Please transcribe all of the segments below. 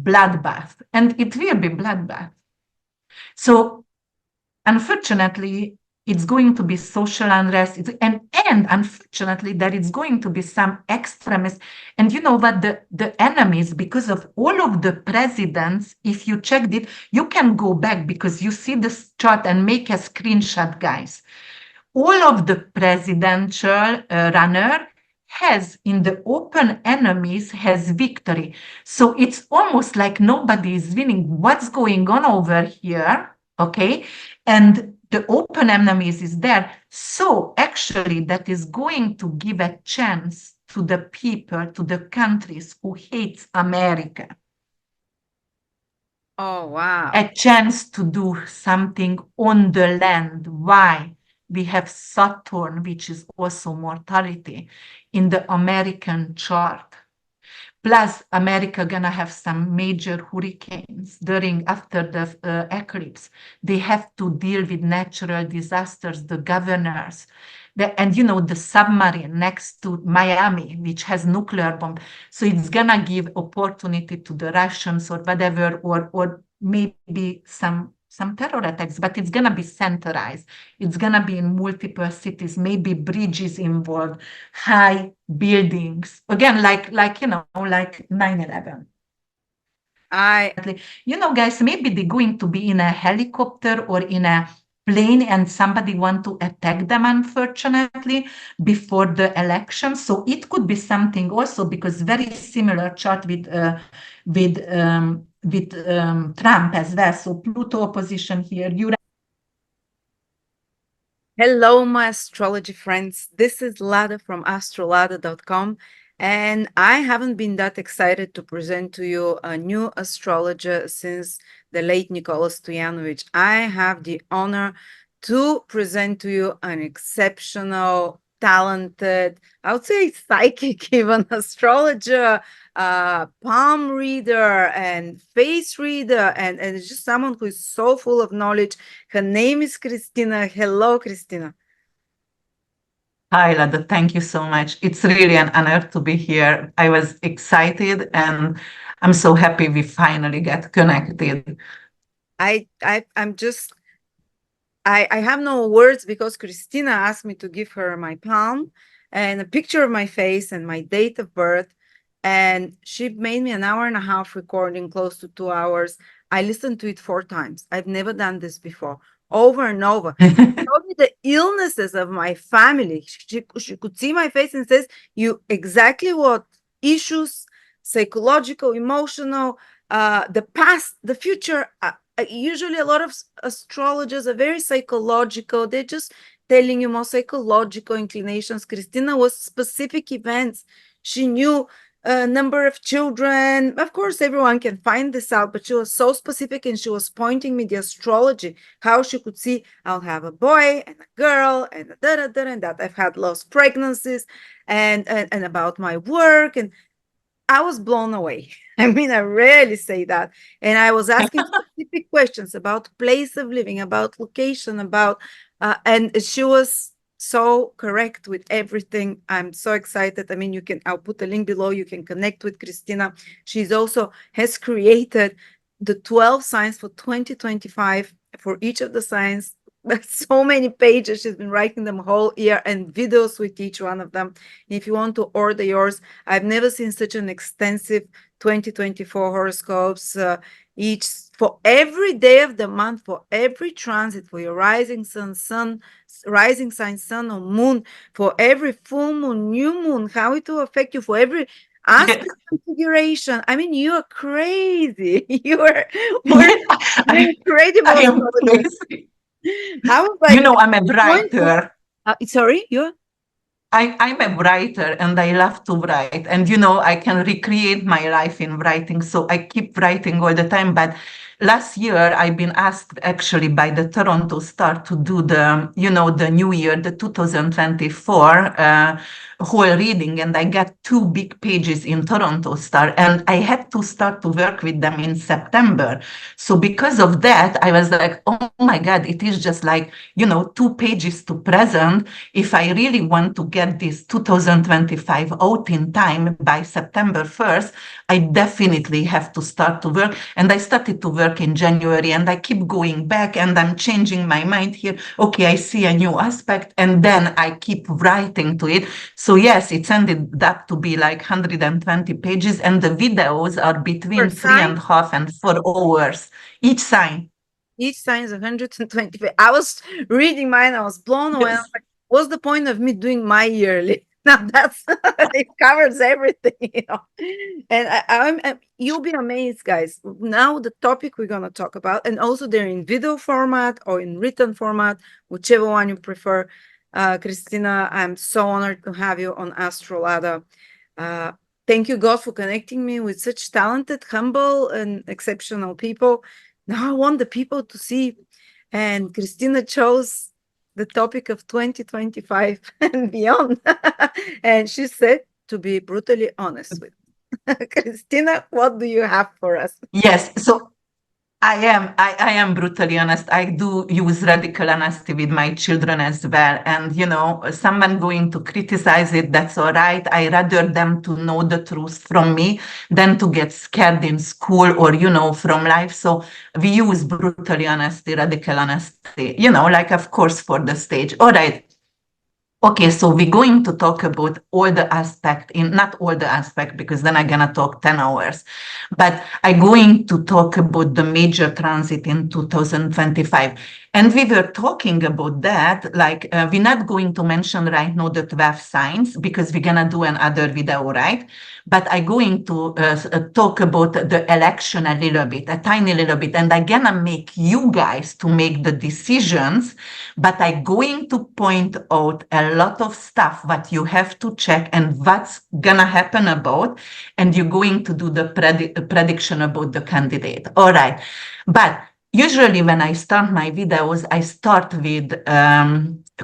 bloodbath, and it will be bloodbath. So unfortunately, it's going to be social unrest, and unfortunately, there is going to be some extremists. And you know what? The enemies, because of all of the presidents, if you checked it, you can go back because you see this chart and make a screenshot, guys. All of the presidential runner has in the open enemies has victory. So it's almost like nobody is winning. What's going on over here? Okay. And the open enemies is there. So actually that is going to give a chance to the people, to the countries who hates America. Oh, wow. A chance to do something on the land. Why? We have Saturn, which is also mortality, in the American chart. Plus, America gonna have some major hurricanes after the eclipse. They have to deal with natural disasters, the governors. And you know, the submarine next to Miami, which has nuclear bomb. So it's gonna give opportunity to the Russians or whatever, or maybe some terror attacks, but it's gonna be centralized. It's gonna be in multiple cities, maybe bridges involved, high buildings. Again, like 9/11. You know, guys, maybe they're going to be in a helicopter or in a plane and somebody want to attack them, unfortunately, before the election. So it could be something also, because very similar chart with Trump as well. So Pluto opposition here. Hello, my astrology friends. This is Lada from Astrolada.com, and I haven't been that excited to present to you a new astrologer since the late Nicola Stojanovic. I have the honor to present to you an exceptional, talented, I would say psychic, even astrologer, palm reader and face reader, and it's just someone who is so full of knowledge. Her name is Krizstina. Hello, Krizstina. Hi, Lada. Thank you so much. It's really an honor to be here. I was excited and I'm so happy we finally get connected. I'm just I have no words, because Krizstina asked me to give her my palm and a picture of my face and my date of birth. And she made me an hour and a half recording, close to 2 hours. I listened to it 4 times. I've never done this before, over and over. She told me the illnesses of my family. She could see my face and says, you exactly what issues, psychological, emotional, the past, the future. Usually a lot of astrologers are very psychological. They're just telling you more psychological inclinations. Krizstina was specific events. She knew a number of children. Of course, everyone can find this out, but she was so specific, and she was pointing me the astrology, how she could see I'll have a boy and a girl and and that I've had lost pregnancies and about my work. And I was blown away. I mean, I rarely say that. And I was asking specific questions about place of living, about location, and she was so correct with everything. I'm so excited. I mean, I'll put a link below. You can connect with Krizstina. She's also has created the 12 signs for 2025 for each of the signs. So many pages. She's been writing them whole year, and videos with each one of them. If you want to order yours, I've never seen such an extensive 2024 horoscopes, each for every day of the month, for every transit, for your rising rising sign, sun or moon, for every full moon, new moon, how it will affect you, for every aspect configuration. I mean, you are crazy. We're incredible. I am crazy. I was like, I'm a writer. Sorry, you? I'm a writer and I love to write. And, I can recreate my life in writing. So I keep writing all the time. But last year, I've been asked actually by the Toronto Star to do the new year, the 2024 whole reading. And I got 2 big pages in Toronto Star. And I had to start to work with them in September. So because of that, I was like, oh my God, it is just like, 2 pages to present. If I really want to get get this 2025 out in time by September 1st, I definitely have to start to work. And I started to work in January, and I keep going back and I'm changing my mind here. Okay, I see a new aspect, and then I keep writing to it. So yes, it's ended up to be like 120 pages, and the videos are between 3.5 and 4 hours each sign. Each sign is 120. I was reading mine, I was blown away. I was like, what's the point of me doing my yearly? Now that's it covers everything, you know. And I'm you'll be amazed, guys. Now the topic we're gonna talk about, and also they're in video format or in written format, whichever one you prefer. Krizstina, I'm so honored to have you on Astrolada. Thank you, God, for connecting me with such talented, humble, and exceptional people. Now I want the people to see, and Krizstina chose the topic of 2025 and beyond. And she said to be brutally honest with Krizstina, what do you have for us? Yes, so I am brutally honest. I do use radical honesty with my children as well. And, you know, someone going to criticize it, that's all right. I rather them to know the truth from me than to get scared in school or, you know, from life. So we use brutally honesty, radical honesty, you know, like, of course, for the stage. All right. Okay, so we're going to talk about all the aspect not all the aspect, because then I'm gonna talk 10 hours, but I'm going to talk about the major transit in 2025. And we were talking about that, like we're not going to mention right now the 12 signs because we're gonna do another video, right? But I'm going to talk about the election a little bit, a tiny little bit, and I'm gonna make you guys to make the decisions, but I'm going to point out a lot of stuff what you have to check and what's gonna happen about, and you're going to do the prediction about the candidate. All right, but usually when I start my videos, I start with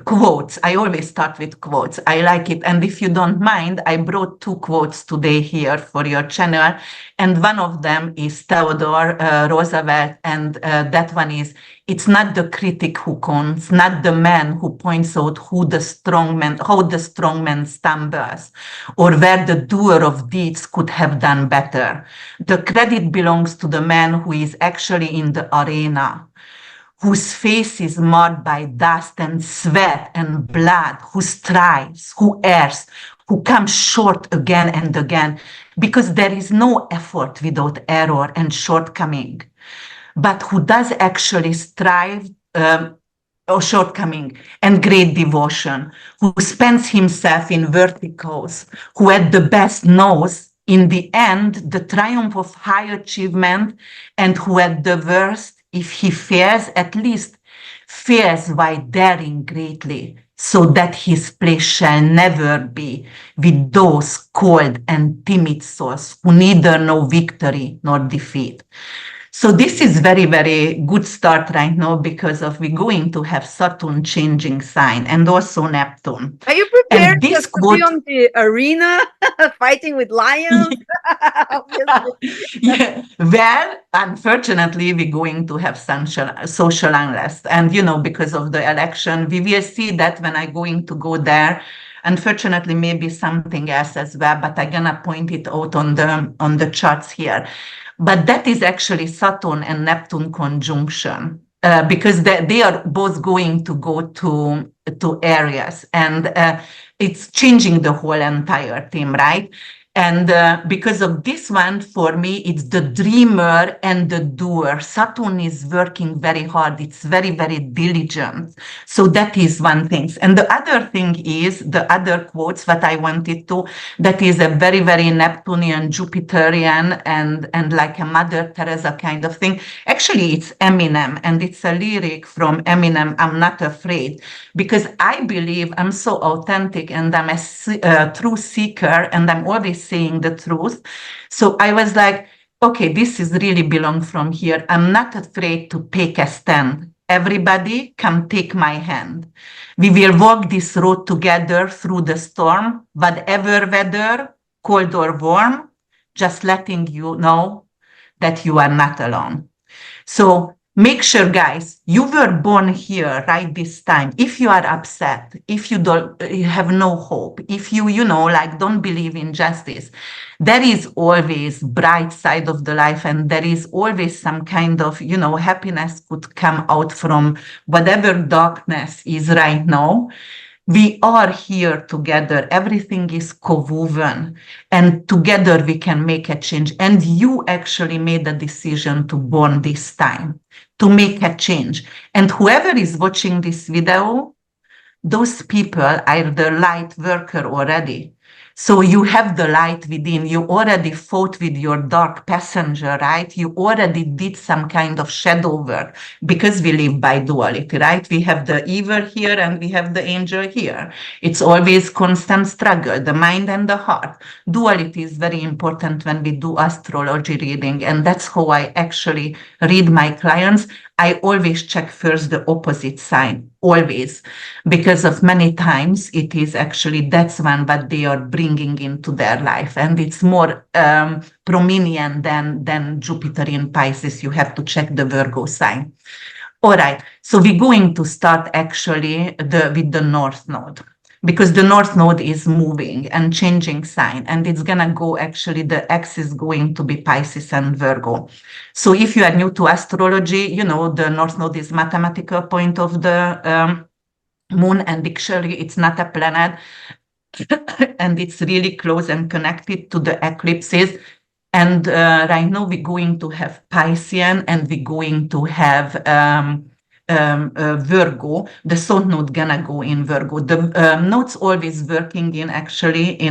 quotes. I always start with quotes. I like it. And if you don't mind, I brought 2 quotes today here for your channel. And one of them is Theodore Roosevelt. And that one is, it's not the critic who counts, not the man who points out how the strong man stumbles, or where the doer of deeds could have done better. The credit belongs to the man who is actually in the arena, whose face is marred by dust and sweat and blood, who strives, who errs, who comes short again and again, because there is no effort without error and shortcoming, but who does actually strive or shortcoming and great devotion, who spends himself in verticals, who at the best knows in the end the triumph of high achievement, and who at the worst, if he fears, at least fears by daring greatly, so that his place shall never be with those cold and timid souls who neither know victory nor defeat. So this is very, very good start right now, because of we're going to have Saturn changing sign and also Neptune. Are you prepared And this to quote, be on the arena fighting with lions? yeah, well, unfortunately, we're going to have social unrest. And, you know, because of the election, we will see that when I'm going to go there. Unfortunately, maybe something else as well, but I'm gonna point it out on the charts here. But that is actually Saturn and Neptune conjunction, because they are both going to go to Aries, and it's changing the whole entire theme, right? And because of this one, for me, it's the dreamer and the doer. Saturn is working very hard. It's very, very diligent. So that is one thing. And the other thing is the other quotes that I wanted to, that is a very, very Neptunian, Jupiterian, and like a Mother Teresa kind of thing. Actually, it's Eminem, and it's a lyric from Eminem, I'm Not Afraid, because I believe I'm so authentic and I'm a truth seeker, and I'm always saying the truth. So I was like, okay, this is really belong from here. I'm not afraid to take a stand. Everybody come take my hand. We will walk this road together through the storm, whatever weather, cold or warm, just letting you know that you are not alone. So Make sure, guys, you were born here right this time. If you are upset, if you have no hope, if you know, like don't believe in justice, there is always bright side of the life, and there is always some kind of, happiness could come out from whatever darkness is right now. We are here together. Everything is co-woven, and together we can make a change. And you actually made a decision to born this time to make a change. And whoever is watching this video, those people are the light worker already. So you have the light within. You already fought with your dark passenger, right? You already did some kind of shadow work, because we live by duality, right? We have the evil here and we have the angel here. It's always constant struggle, the mind and the heart. Duality is very important when we do astrology reading, and that's how I actually read my clients. I always check first the opposite sign, always, because of many times it is actually that's one what they are bringing into their life, and it's more prominent than Jupiter in Pisces. You have to check the Virgo sign. All right, so we're going to start actually with the North Node, because the North Node is moving and changing sign, and it's gonna go actually, the axis going to be Pisces and Virgo. So if you are new to astrology, the North Node is mathematical point of the moon, and actually it's not a planet, and it's really close and connected to the eclipses. And right now we're going to have Piscean, and we're going to have Virgo. The South Node gonna go in Virgo. The nodes always working in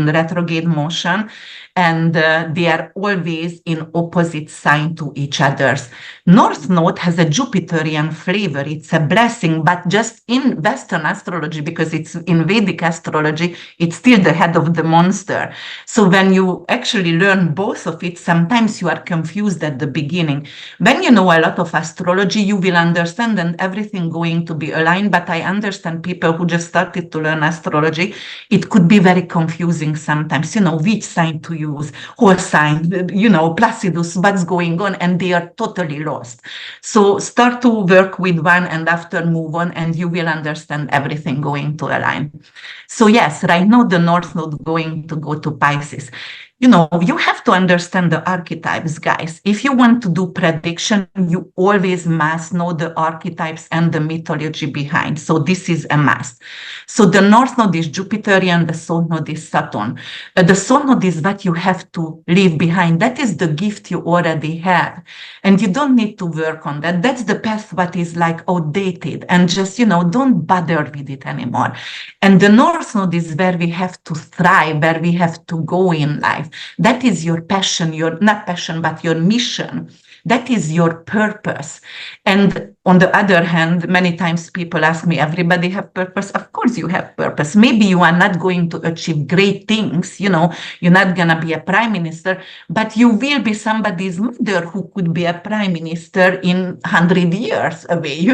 retrograde motion, and they are always in opposite sign to each other's. North Node has a Jupiterian flavor. It's a blessing, but just in Western astrology, because it's in Vedic astrology, it's still the head of the monster. So when you actually learn both of it, sometimes you are confused at the beginning. When you know a lot of astrology, you will understand, and everything going to be aligned. But I understand people who just started to learn astrology, it could be very confusing sometimes, which sign to use, whole sign, Placidus, what's going on, and they are totally lost. So start to work with one, and after move on, and you will understand everything going to align. So yes, right now the North Node going to go to Pisces. You have to understand the archetypes, guys. If you want to do prediction, you always must know the archetypes and the mythology behind. So this is a must. So the North Node is Jupiterian, the South Node is Saturn. The South Node is what you have to leave behind. That is the gift you already have. And you don't need to work on that. That's the path what is like outdated, and just, don't bother with it anymore. And the North Node is where we have to thrive, where we have to go in life. That is your passion, not passion, but your mission. That is your purpose. And on the other hand, many times people ask me, everybody have purpose? Of course you have purpose. Maybe you are not going to achieve great things, you're not going to be a prime minister, but you will be somebody's mother who could be a prime minister in 100 years away,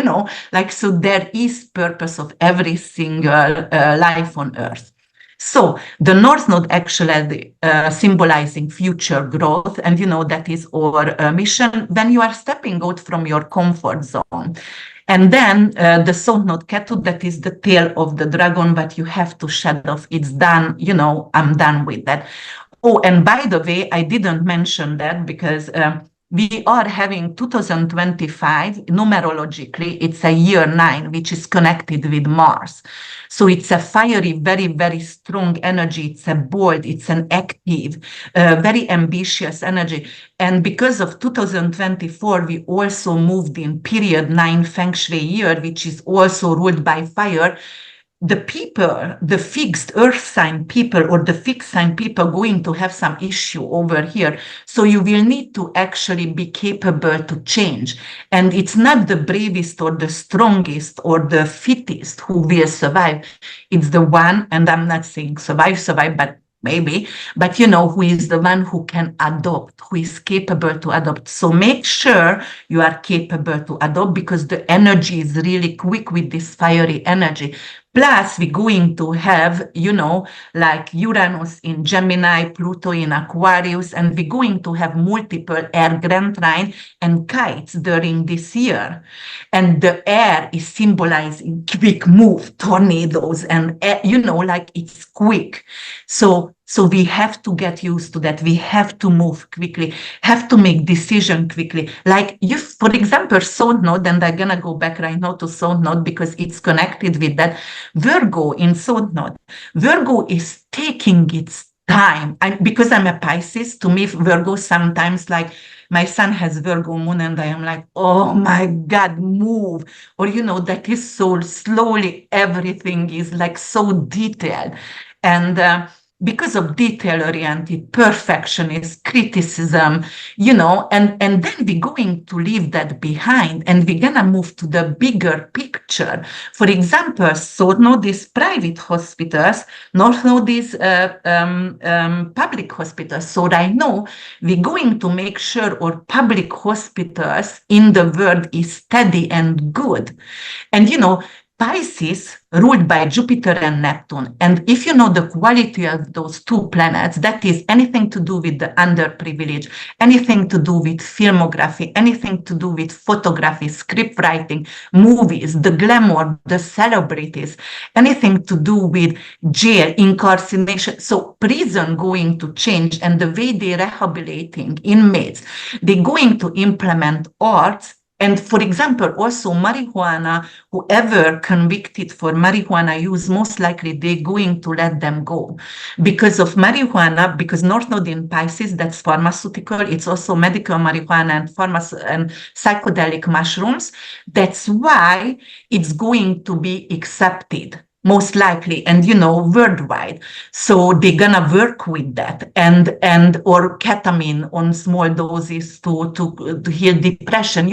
so there is purpose of every single life on earth. So the North Node actually symbolizing future growth, and that is our mission when you are stepping out from your comfort zone. And then the South Node Ketu, that is the tail of the dragon, but you have to shed off. It's done, I'm done with that. Oh, and by the way, I didn't mention that because we are having 2025, numerologically, it's a year 9, which is connected with Mars. So it's a fiery, very, very strong energy. It's a bold, it's an active, very ambitious energy. And because of 2024, we also moved in period 9 Feng Shui year, which is also ruled by fire. The people, the fixed earth sign people or the fixed sign people going to have some issue over here. So you will need to actually be capable to change. And it's not the bravest or the strongest or the fittest who will survive. It's the one, and I'm not saying survive, but maybe, but who is the one who can adopt, who is capable to adopt. So make sure you are capable to adopt, because the energy is really quick with this fiery energy. Plus, we're going to have, like Uranus in Gemini, Pluto in Aquarius, and we're going to have multiple air grand trine and kites during this year. And the air is symbolizing quick move, tornadoes, and, like it's quick. So we have to get used to that. We have to move quickly, have to make decision quickly. Like you, for example, South Node, and I'm gonna go back right now to South Node because it's connected with that. Virgo in South Node. Virgo is taking its time. Because I'm a Pisces, to me, Virgo sometimes like my son has Virgo moon, and I am like, oh my God, move. Or, that is so slowly, everything is like so detailed. And because of detail-oriented perfectionist criticism, and then we're going to leave that behind, and we're gonna move to the bigger picture. For example, South Node is private hospitals, North Node is public hospitals. So right now, we're going to make sure our public hospitals in the world is steady and good. And Pisces ruled by Jupiter and Neptune. And if you know the quality of those two planets, that is anything to do with the underprivileged, anything to do with filmography, anything to do with photography, script writing, movies, the glamour, the celebrities, anything to do with jail, incarceration. So prison going to change, and the way they're rehabilitating inmates, they're going to implement arts. And for example, also marijuana, whoever convicted for marijuana use, most likely they're going to let them go because of marijuana, because North Node in Pisces, that's pharmaceutical. It's also medical marijuana and psychedelic mushrooms. That's why it's going to be accepted, most likely, and worldwide. So they're gonna work with that, and or ketamine on small doses to heal depression.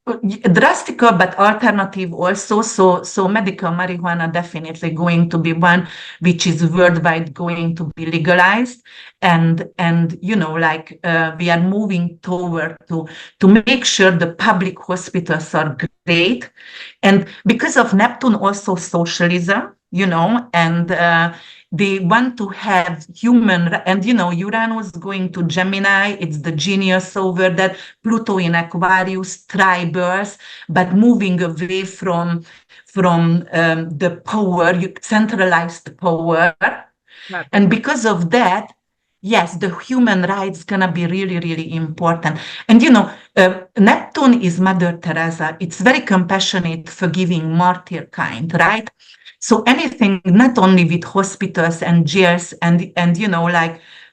Drastical but alternative also. So medical marijuana definitely going to be one which is worldwide going to be legalized, and we are moving toward to make sure the public hospitals are great. And because of Neptune, also socialism, and they want to have human, and Uranus going to Gemini, it's the genius over that, Pluto in Aquarius, tribals, but moving away from the power, centralized power. And because of that, yes, the human rights gonna be really, really important. And Neptune is Mother Teresa. It's very compassionate, forgiving, martyr kind, right? So anything, not only with hospitals and jails, and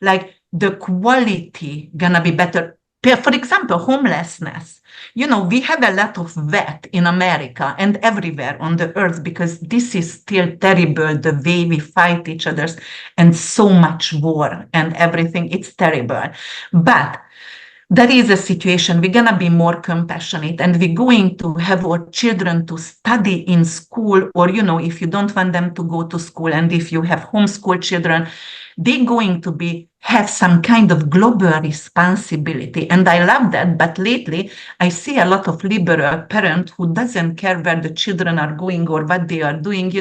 like the quality gonna be better. For example, homelessness. We have a lot of vet in America and everywhere on the earth, because this is still terrible, the way we fight each other, and so much war and everything. It's terrible. But there is a situation, we're going to be more compassionate, and we're going to have our children to study in school, or, if you don't want them to go to school, and if you have homeschool children, they're going to have some kind of global responsibility. And I love that. But lately, I see a lot of liberal parent who doesn't care where the children are going or what they are doing.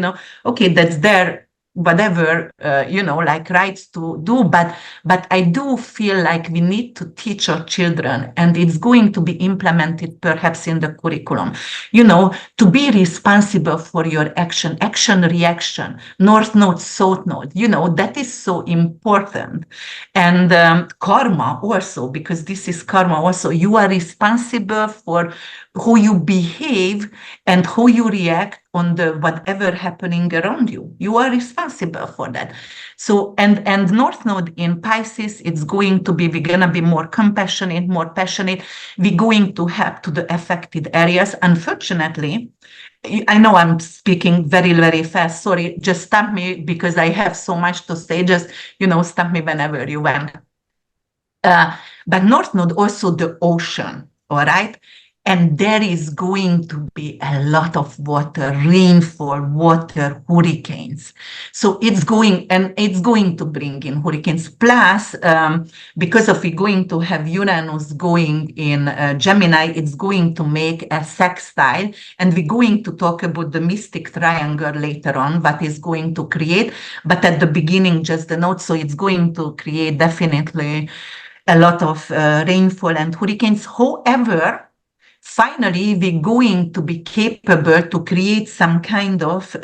Okay, that's their whatever, like rights to do. But I do feel like we need to teach our children, and it's going to be implemented perhaps in the curriculum, to be responsible for your action, reaction, North Node, South Node, that is so important. And karma also, because this is karma also, you are responsible for how you behave and how you react on the whatever happening around you. You are responsible for that. So, and North Node in Pisces, it's going to be, we're going to be more compassionate, more passionate. We're going to help to the affected areas. Unfortunately, I know I'm speaking very, very fast. Sorry, just stop me because I have so much to say. Just, stop me whenever you want. But North Node, also the ocean, all right? And there is going to be a lot of water, rainfall, water, hurricanes. So it's going to bring in hurricanes. Plus, because of we're going to have Uranus going in Gemini, it's going to make a sextile. And we're going to talk about the mystic triangle later on, what is going to create. But at the beginning, just a note. So it's going to create definitely a lot of rainfall and hurricanes. However, finally, we're going to be capable to create some kind of,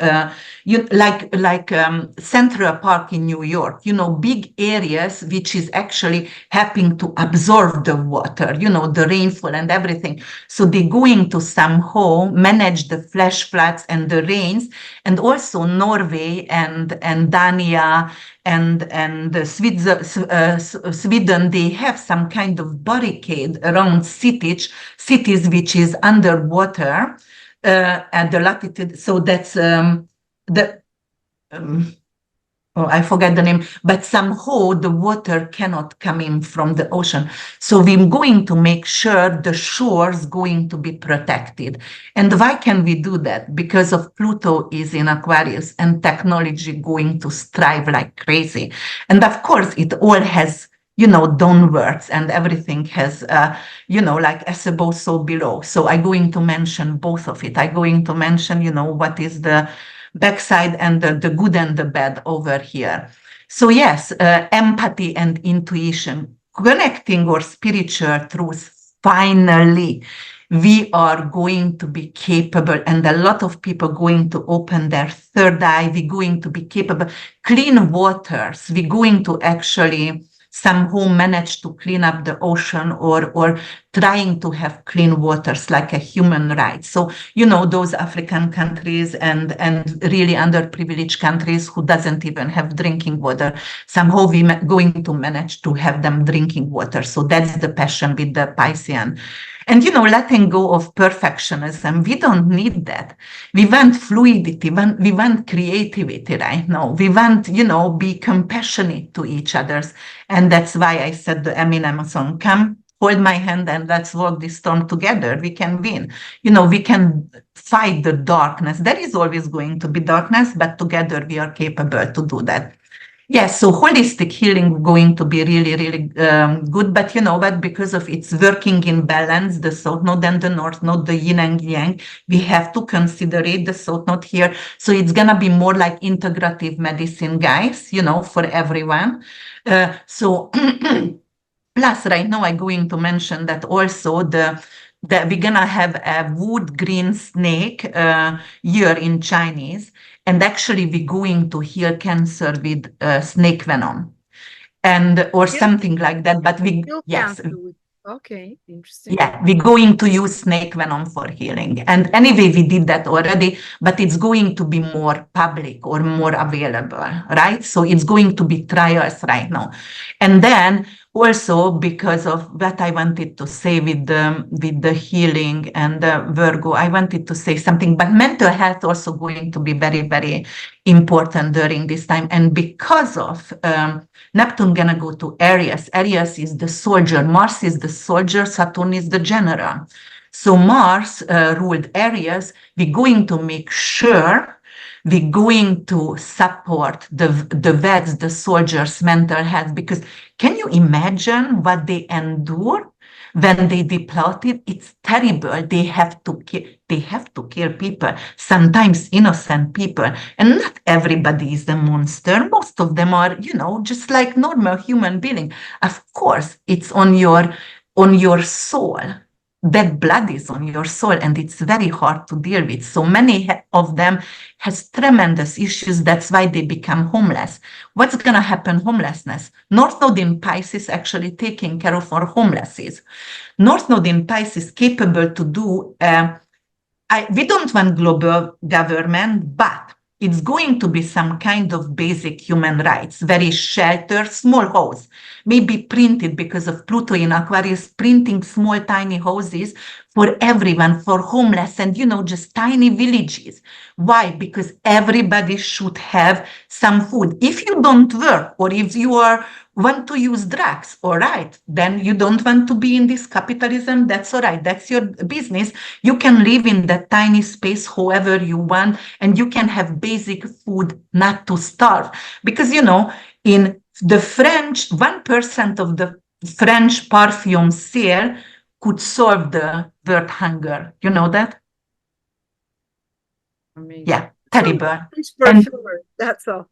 Central Park in New York, big areas which is actually helping to absorb the water, the rainfall and everything. So they're going to somehow manage the flash floods and the rains, and also Norway and Dania and Sweden, they have some kind of barricade around cities which is underwater at the latitude. So that's I forget the name, but somehow the water cannot come in from the ocean. So we're going to make sure the shores going to be protected. And why can we do that? Because of Pluto is in Aquarius and technology going to strive like crazy. And of course, it all has, downwards, and everything has, like as above, so below. So I'm going to mention both of it. I'm going to mention, what is the backside and the good and the bad over here. So yes, empathy and intuition, connecting our spiritual truth. Finally, we are going to be capable, and a lot of people going to open their third eye. We're going to be capable. Clean waters. We're going to actually somehow manage to clean up the ocean, or trying to have clean waters like a human right. So, those African countries and really underprivileged countries who doesn't even have drinking water, somehow we're going to manage to have them drinking water. So that's the passion with the Piscean. And, letting go of perfectionism, we don't need that. We want fluidity, we want creativity right now. We want, be compassionate to each other. And that's why I said the Eminem song, come, hold my hand and let's walk this storm together. We can win. We can fight the darkness. There is always going to be darkness, but together we are capable to do that. Yes, so holistic healing going to be really, really good. But you know what? Because of its working in balance, the south node and the north node, the yin and yang, we have to consider it, the south node here. So it's going to be more like integrative medicine, guys, for everyone. So plus, right now, I'm going to mention that also that we're going to have a wood green snake year in Chinese. And actually, we're going to heal cancer with snake venom, or something like that. But yes. Okay, interesting. Yeah, we're going to use snake venom for healing. And anyway, we did that already, but it's going to be more public or more available, right? So it's going to be trials right now. And then also, because of what I wanted to say with the healing and the Virgo, I wanted to say something, but mental health also going to be very, very important during this time. And because of Neptune gonna go to Aries. Aries is the soldier. Mars is the soldier. Saturn is the general. So Mars ruled Aries. We're going to make sure we're going to support the vets, the soldiers' mental health, because can you imagine what they endure when they deployed? It's terrible. They have to kill people, sometimes innocent people, and not everybody is a monster. Most of them are, just like normal human being. Of course, it's on your soul. That blood is on your soul, and it's very hard to deal with. So many of them has tremendous issues. That's why they become homeless. What's going to happen? Homelessness. North Node in Pisces actually taking care of our homelesses. North Node in Pisces capable to do. We don't want global government, but it's going to be some kind of basic human rights, very shelter, small house, maybe printed because of Pluto in Aquarius, printing small, tiny houses for everyone, for homeless, and, just tiny villages. Why? Because everybody should have some food. If you don't work, or if you are want to use drugs. All right, then you don't want to be in this capitalism. That's all right. That's your business. You can live in that tiny space however you want, and you can have basic food not to starve. Because, in the French, 1% of the French perfume sale could solve the world hunger. You know that? Amazing. Yeah, terrible. Perfumer, that's all.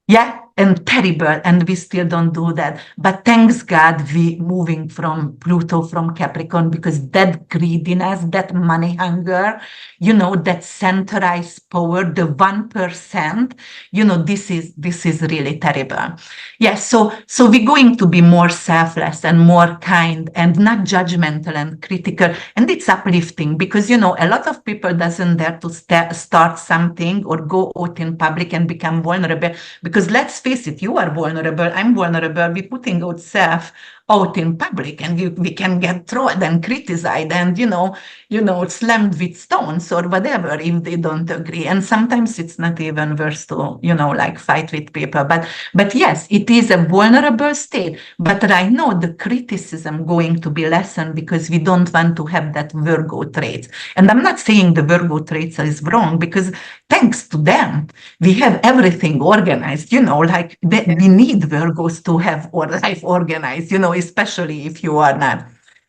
Yeah, and terrible, and we still don't do that. But thanks God, we moving from Pluto, from Capricorn, because that greediness, that money hunger, that centralized power, the 1%, this is really terrible. Yeah, so we're going to be more selfless and more kind and not judgmental and critical, and it's uplifting because a lot of people doesn't dare to start something or go out in public and become vulnerable. Because let's face it, you are vulnerable, I'm vulnerable, we're putting ourselves out in public and we can get thrown and criticized and, slammed with stones or whatever if they don't agree. And sometimes it's not even worth to, fight with people. But yes, it is a vulnerable state. But right now, the criticism going to be lessened because we don't want to have that Virgo traits. And I'm not saying the Virgo traits is wrong because thanks to them, we have everything organized, we need Virgos to have our life organized, especially if you are not.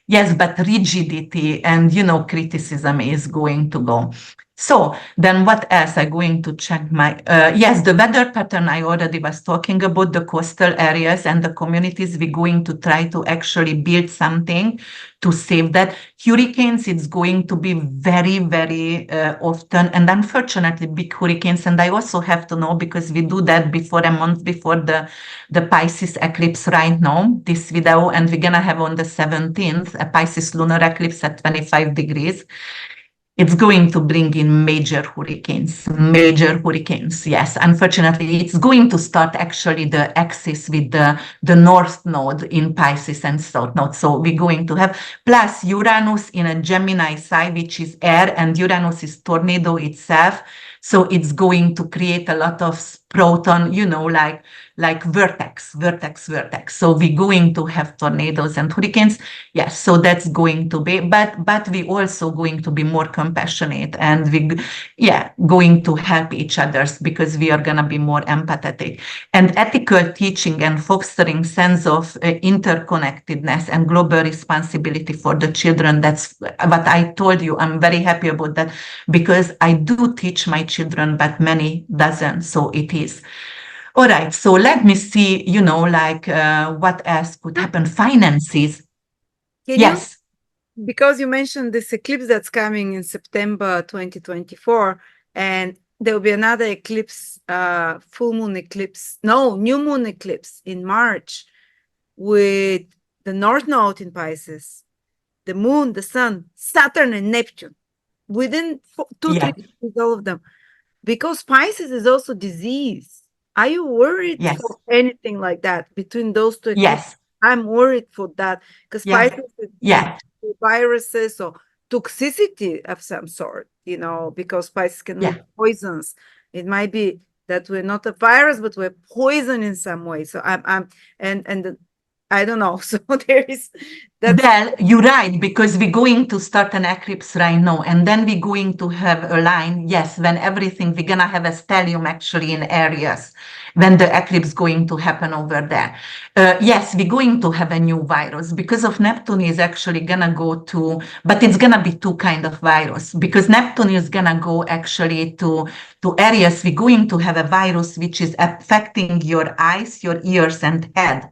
Yes, but rigidity and, criticism is going to go. So then what else? I'm going to check my, yes, the weather pattern I already was talking about, the coastal areas and the communities. We're going to try to actually build something to save that. Hurricanes, it's going to be very, very often, and unfortunately big hurricanes. And I also have to know, because we do that before a month before the Pisces eclipse right now, this video, and we're gonna have on the 17th, a Pisces lunar eclipse at 25 degrees. It's going to bring in major hurricanes, yes. Unfortunately, it's going to start actually the axis with the north node in Pisces and south node. So we're going to have, plus Uranus in a Gemini side, which is air, and Uranus is tornado itself. So it's going to create a lot of proton, like vertex. So we're going to have tornadoes and hurricanes. Yes, so that's going to be, but we also going to be more compassionate, and going to help each other because we are going to be more empathetic. And ethical teaching and fostering sense of interconnectedness and global responsibility for the children. That's what I told you. I'm very happy about that because I do teach my children, but many doesn't. So it is. All right, so let me see, what else could happen? Finances. Yes. Because you mentioned this eclipse that's coming in September 2024, and there will be another eclipse, full moon eclipse, new moon eclipse in March with the North Node in Pisces, the moon, the sun, Saturn and Neptune, within 2-3 days, all of them. Because Pisces is also disease. Are you worried for anything like that between those two? Yes. I'm worried for that because Pisces is viruses or toxicity of some sort, because Pisces can be poisons. It might be that we're not a virus, but we're poison in some way. So I don't know. So there is that. Well, you're right, because we're going to start an eclipse right now, and then we're going to have a line. Yes, when everything, we're gonna have a stellium actually in Aries, when the eclipse is going to happen over there. Yes, we're going to have a new virus because of Neptune is actually gonna go to, but it's gonna be two kind of virus because Neptune is gonna go actually to Aries. We're going to have a virus which is affecting your eyes, your ears, and head.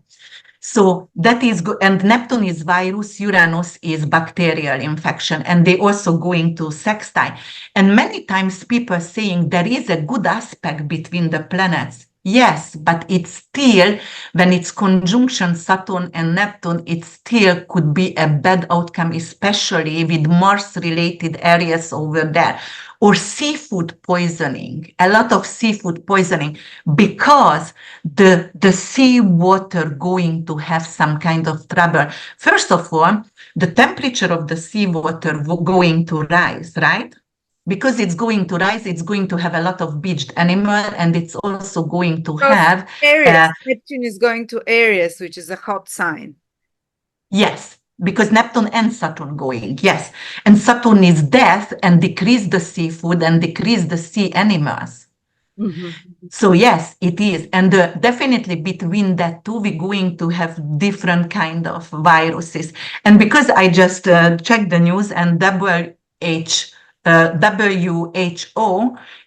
So that is good. And Neptune is virus, Uranus is bacterial infection, and they also going to sextile. And many times people saying there is a good aspect between the planets. Yes, but it's still, when it's conjunction Saturn and Neptune, it still could be a bad outcome, especially with Mars-related areas over there. Or seafood poisoning, a lot of seafood poisoning, because the sea water going to have some kind of trouble. First of all, the temperature of the sea water going to rise, right? because it's going to rise, it's going to have a lot of beached animal, and it's also going to Because have Aries, Neptune is going to Aries, which is a hot sign. yes, because Neptune and Saturn going, yes. And Saturn is death and decrease the seafood and decrease the sea animals. So yes, it is. And definitely between that two, we're going to have different kind of viruses. And because I just checked the news, and WHO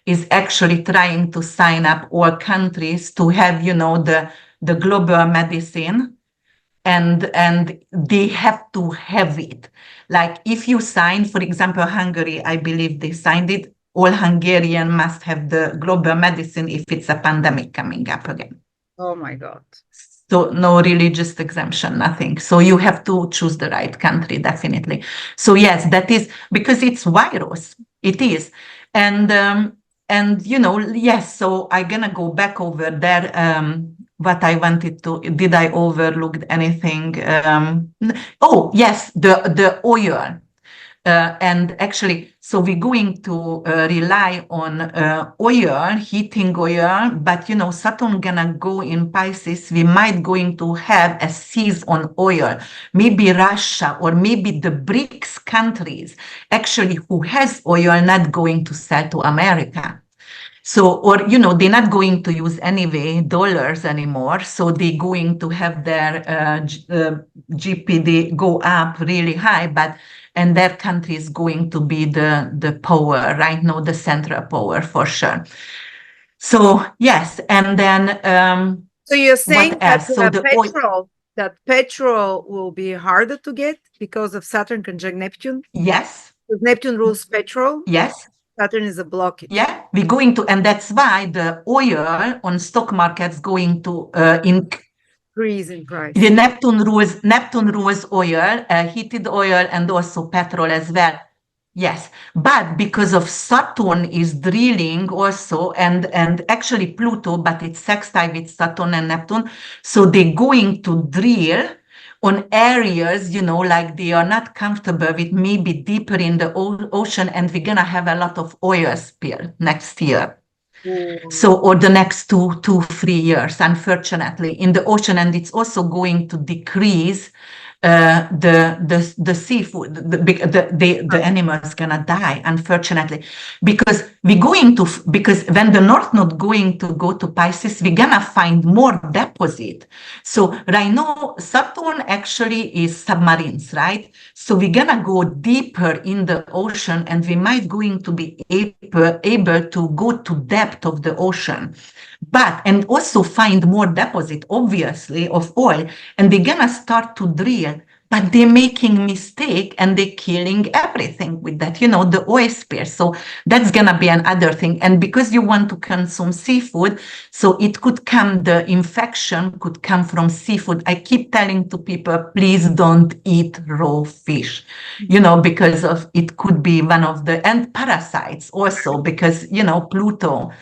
is actually trying to sign up all countries to have, the global medicine, and they have to have it. Like if you sign, for example, Hungary, I believe they signed it, all Hungarian must have the global medicine if it's a pandemic coming up again. Oh my God. So no religious exemption, nothing. So you have to choose the right country, definitely. So yes, that is because it's virus. It is. And yes, so I'm gonna go back over there. What I wanted to, did I overlook anything? Oh, yes, the oil. And actually, so we're going to rely on oil, heating oil, but Saturn gonna go in Pisces. We might going to have a seize on oil, maybe Russia or maybe the BRICS countries actually who has oil not going to sell to America. So, or, they're not going to use anyway dollars anymore. So they're going to have their GPD go up really high, and their country is going to be the power right now, the central power for sure. So yes, and then so you're saying that So petrol will be harder to get because of Saturn conjunct Neptune? Yes. Because Neptune rules petrol. Yes. Saturn is a blockage. Yeah, we're going to, and that's why the oil on stock market's going to increase in price. The Neptune rules oil, heated oil, and also petrol as well. Yes, but because of Saturn is drilling also, and actually Pluto, but it's sextile with Saturn and Neptune, so they're going to drill on areas, like they are not comfortable with, maybe deeper in the ocean, and we're gonna have a lot of oil spill next year. So, or the next 3 years, unfortunately, in the ocean, and it's also going to decrease the seafood. The animals gonna die, unfortunately, because because when the North Node going to go to Pisces, we're gonna find more deposit. So right now, Saturn actually is submarines, right? So we're gonna go deeper in the ocean, and we might going to be able to go to depth of the ocean, and also find more deposit, obviously, of oil, and they're gonna start to drill, but they're making mistake and they're killing everything with that, the oil spill. So that's gonna be another thing. And because you want to consume seafood, so it could come, the infection could come from seafood. I keep telling to people, please don't eat raw fish, because of it could be one of the, and parasites also, because, Pluto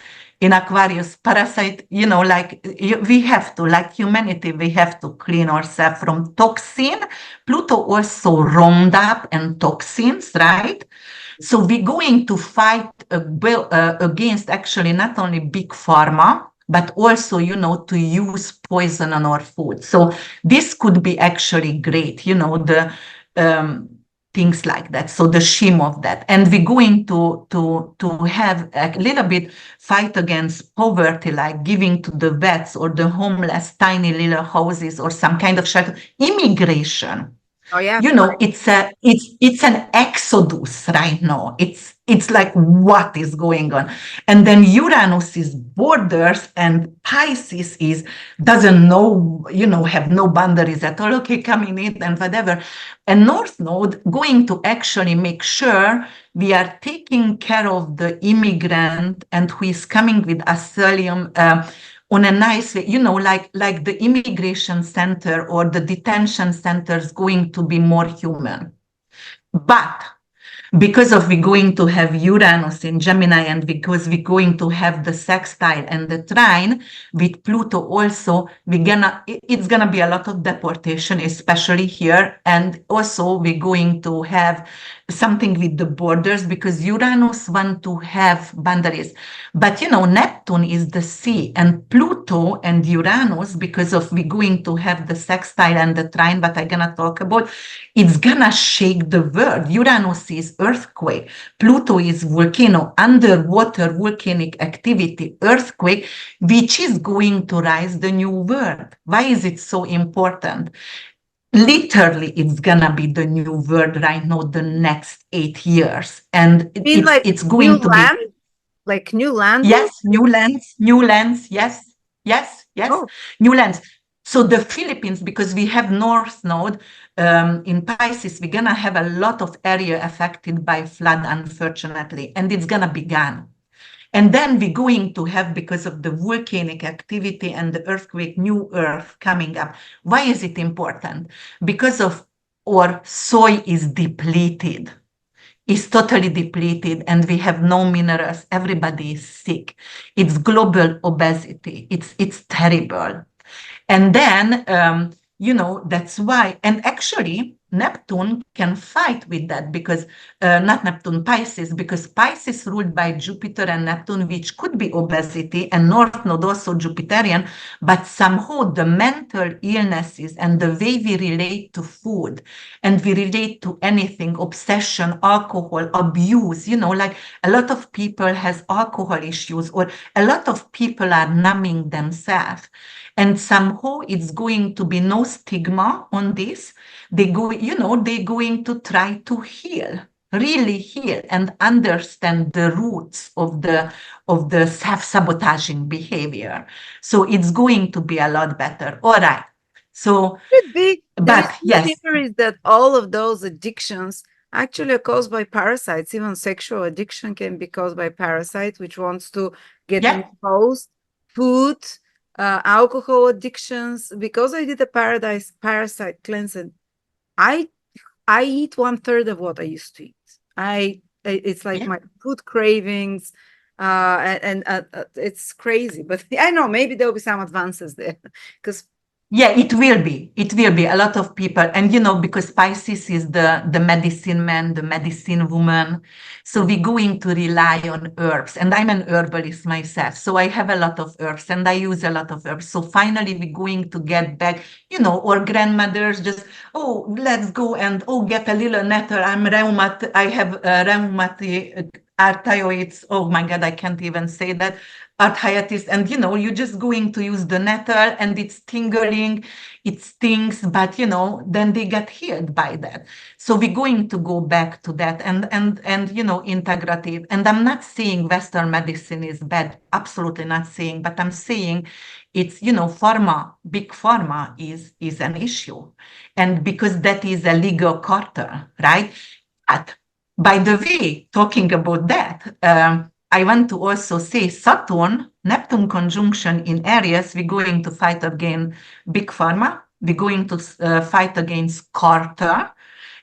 in Aquarius, parasite, we have to, like humanity, we have to clean ourselves from toxin. Pluto also Roundup and toxins, right? So we're going to fight against actually not only big pharma, but also, to use poison on our food. So this could be actually great, the things like that. So the shame of that. And we're going to have a little bit fight against poverty, like giving to the vets or the homeless tiny little houses or some kind of shelter. Immigration. Oh yeah. It's an exodus right now. It's like, what is going on? And then Uranus is borders, and Pisces doesn't know, have no boundaries at all. Okay, coming in and whatever. And North Node going to actually make sure we are taking care of the immigrant and who is coming with asylum on a nice way, like the immigration center or the detention center is going to be more human. But because of we're going to have Uranus in Gemini, and because we're going to have the sextile and the trine with Pluto also, it's gonna be a lot of deportation, especially here. And also we're going to have something with the borders, because Uranus want to have boundaries. But Neptune is the sea, and Pluto and Uranus, because of we're going to have the sextile and the trine, but I'm gonna talk about, it's gonna shake the world. Uranus is earthquake. Pluto is volcano, underwater volcanic activity, earthquake, which is going to rise the new world. Why is it so important? Literally, it's gonna be the new world right now, the next 8 years, and it's going to be like new land. Yes, new lands. Yes, yes, yes, Oh. new lands. So the Philippines, because we have North Node in Pisces, we're gonna have a lot of area affected by flood, unfortunately, and it's gonna be gone. And then we're going to have, because of the volcanic activity and the earthquake, new Earth coming up. Why is it important? Because of our soil is depleted. Is totally depleted, and we have no minerals. Everybody is sick. It's global obesity. It's terrible. And then, that's why. And actually, Neptune can fight with that, because not Neptune, Pisces, because Pisces ruled by Jupiter and Neptune, which could be obesity, and North Node also Jupiterian, but somehow the mental illnesses and the way we relate to food and we relate to anything, obsession, alcohol, abuse, like a lot of people has alcohol issues, or a lot of people are numbing themselves. And somehow it's going to be no stigma on this. They're going to try to heal, really heal, and understand the roots of the self-sabotaging behavior. So it's going to be a lot better. All right. So, There is yes, theories that all of those addictions actually are caused by parasites. Even sexual addiction can be caused by parasites, which wants to get imposed. Food, alcohol addictions. Because I did a parasite cleansing, I eat 1/3 of what I used to eat. It's like my food cravings, and it's crazy. But I know maybe there'll be some advances there, because it will be. It will be a lot of people. And, because Pisces is the medicine man, the medicine woman. So we're going to rely on herbs. And I'm an herbalist myself. So I have a lot of herbs and I use a lot of herbs. So finally, we're going to get back, our grandmothers just, let's go and, get a little nettle. I have rheumatoid arthritis. Oh my God, I can't even say that. Arthritis, and you're just going to use the nettle, and it's tingling, it stings, but then they get healed by that. So we're going to go back to that, and integrative. And I'm not saying Western medicine is bad, absolutely not saying, but I'm saying it's big pharma is an issue, and because that is a legal cartel, right? But by the way, talking about that. I want to also say Saturn, Neptune conjunction in Aries, we're going to fight against big pharma. We're going to fight against cartel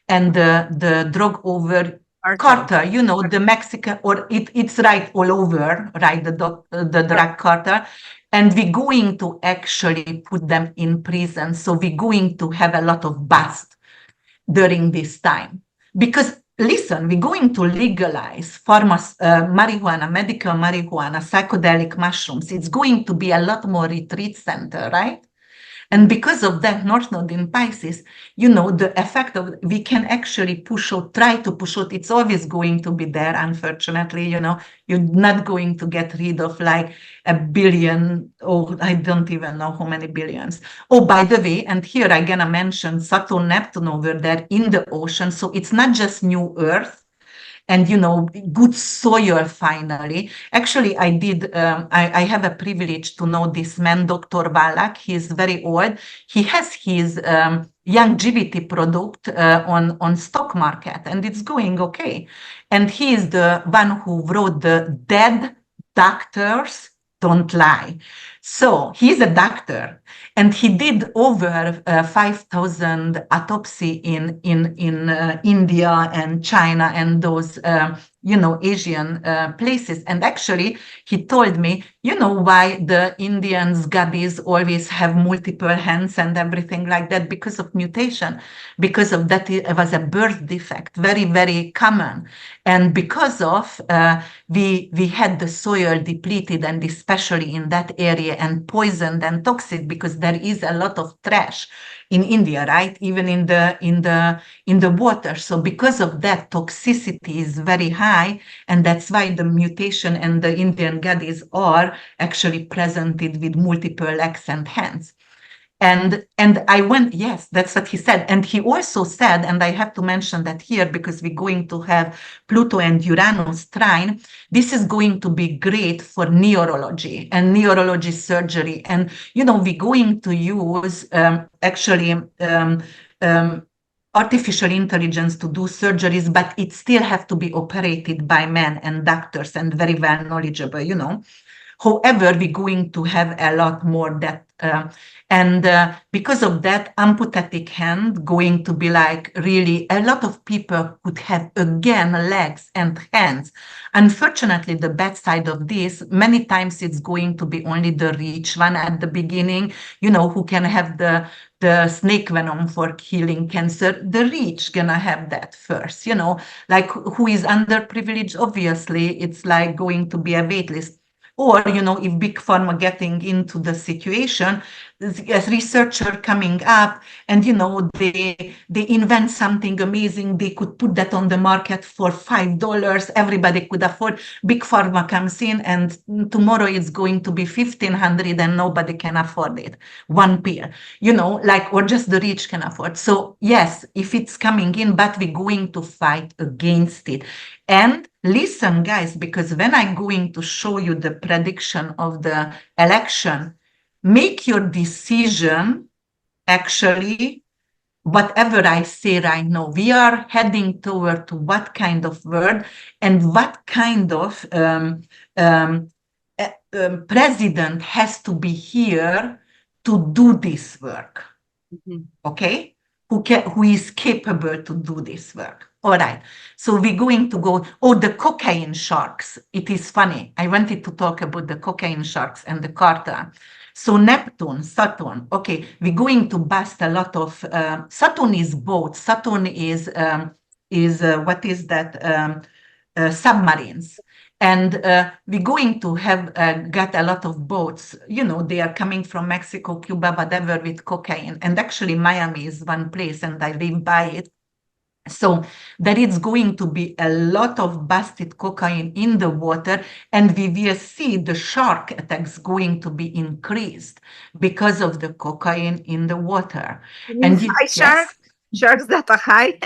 and the drug over cartel, the Mexican, or it's right all over, right, the drug cartel. And we're going to actually put them in prison. So we're going to have a lot of bust during this time. Because listen, we're going to legalize marijuana, medical marijuana, psychedelic mushrooms. It's going to be a lot more retreat center, right? And because of that, North Node in Pisces, the effect of, we can actually try to push out. It's always going to be there, unfortunately, you're not going to get rid of like a billion, I don't even know how many billions. Oh, by the way, and here I'm gonna mention Saturn, Neptune over there in the ocean. So it's not just new Earth, and good soil finally. Actually, I have a privilege to know this man, Dr. Wallach. He's very old. He has his longevity product on stock market, and it's going okay. And he is the one who wrote the Dead Doctors Don't Lie. So he's a doctor, and he did over 5,000 autopsy in India and China and those Asian places. And actually, he told me, you know why the Indians goddess always have multiple hands and everything like that? Because of mutation, because of that it was a birth defect, very, very common. And because of we had the soil depleted, and especially in that area, and poisoned and toxic, because there is a lot of trash in India, right? Even in the water. So because of that, toxicity is very high, and that's why the mutation and the Indian goddess are actually presented with multiple legs and hands. And I went, yes, that's what he said. And he also said, and I have to mention that here because we're going to have Pluto and Uranus trine, this is going to be great for neurology and neurology surgery. And, we're going to use artificial intelligence to do surgeries, but it still have to be operated by men and doctors and very well knowledgeable. However, we're going to have a lot more that, and because of that, amputatic hand going to be like really a lot of people could have again legs and hands. Unfortunately, the bad side of this, many times it's going to be only the rich one at the beginning, who can have the snake venom for healing cancer. The rich gonna have that first, like who is underprivileged, obviously, it's like going to be a wait list. Or, if big pharma getting into the situation, as researcher coming up, and they invent something amazing, they could put that on the market for $5, everybody could afford. Big pharma comes in, and tomorrow it's going to be 1,500, and nobody can afford it. One pill, or just the rich can afford. So yes, if it's coming in, but we're going to fight against it. And listen, guys, because when I'm going to show you the prediction of the election, make your decision, actually, whatever I say right now. We are heading toward to what kind of world and what kind of president has to be here to do this work. Okay? Who is capable to do this work. All right. So we're going to go, the cocaine sharks. It is funny. I wanted to talk about the cocaine sharks and the cartel. So Neptune, Saturn, okay, we're going to bust a lot of, Saturn is boats. Saturn is what is that? Submarines. And we're going to have got a lot of boats, they are coming from Mexico, Cuba, whatever, with cocaine. And actually Miami is one place, and I live by it. So there is going to be a lot of busted cocaine in the water, and we will see the shark attacks going to be increased because of the cocaine in the water. And sharks? Sharks that are high?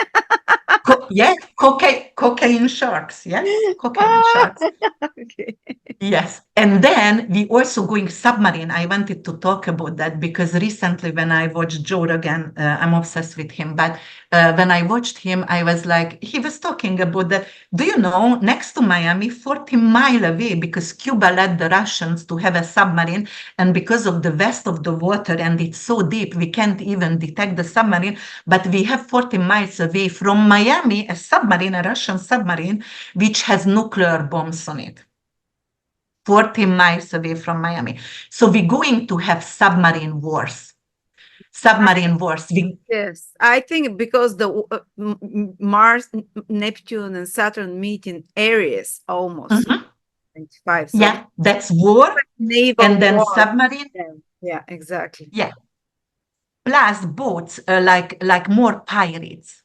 Yes, cocaine sharks. Yes, cocaine sharks. Okay. Yes. And then we also going submarine. I wanted to talk about that because recently when I watched Joe Rogan, I'm obsessed with him. But when I watched him, I was like, he was talking about that. Do you know, next to Miami, 40 miles away, because Cuba let the Russians to have a submarine. And because of the west of the water, and it's so deep, we can't even detect the submarine. But we have 40 miles away from Miami, a submarine, a Russian submarine, which has nuclear bombs on it. 40 miles away from Miami. So we're going to have submarine wars. Submarine wars. Yes, I think because the Mars, Neptune, and Saturn meet in Aries almost. 25. So yeah, that's war. Naval and then war. Submarine. Yeah, exactly. Yeah. Plus boats, like more pirates,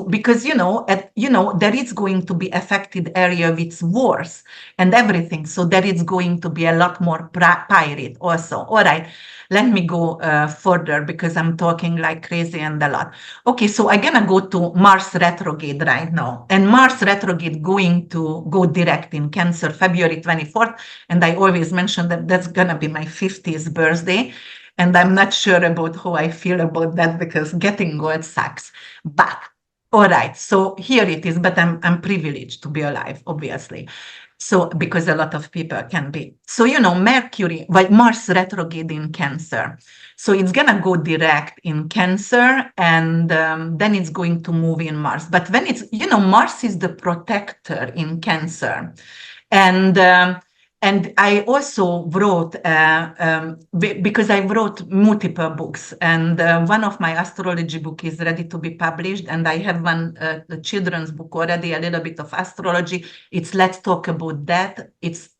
because there is going to be affected area with wars and everything. So there is going to be a lot more pirate also. All right, let me go further because I'm talking like crazy and a lot. Okay, so I'm gonna go to Mars retrograde right now, and Mars retrograde going to go direct in Cancer February 24th, and I always mention that that's gonna be my 50th birthday. And I'm not sure about how I feel about that because getting old sucks. But all right, so here it is. But I'm privileged to be alive, obviously. So, because a lot of people can be. So, Mercury, well, Mars retrograde in Cancer. So it's going to go direct in Cancer, and then it's going to move in Mars. But when it's, Mars is the protector in Cancer. And I also wrote, because I wrote multiple books, and one of my astrology book is ready to be published, and I have one the children's book already, a little bit of astrology. It's Let's Talk About Death. It's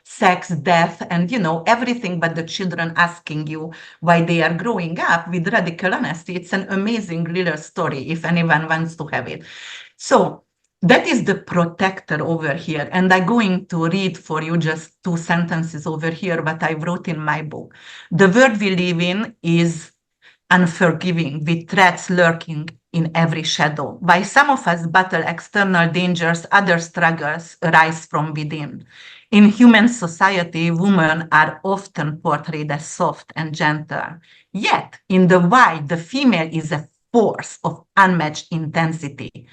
sex, death, and everything but the children asking you why they are growing up with radical honesty. It's an amazing little story if anyone wants to have it. So that is the protector over here. And I'm going to read for you just 2 sentences over here, what I wrote in my book. The world we live in is unforgiving, with threats lurking in every shadow. While some of us battle external dangers, other struggles arise from within. In human society, women are often portrayed as soft and gentle. Yet, in the wild, the female is a force of unmatched intensity.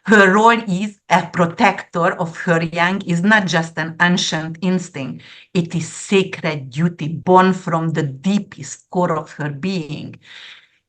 Her role is a protector of her young is not just an ancient instinct. It is sacred duty born from the deepest core of her being.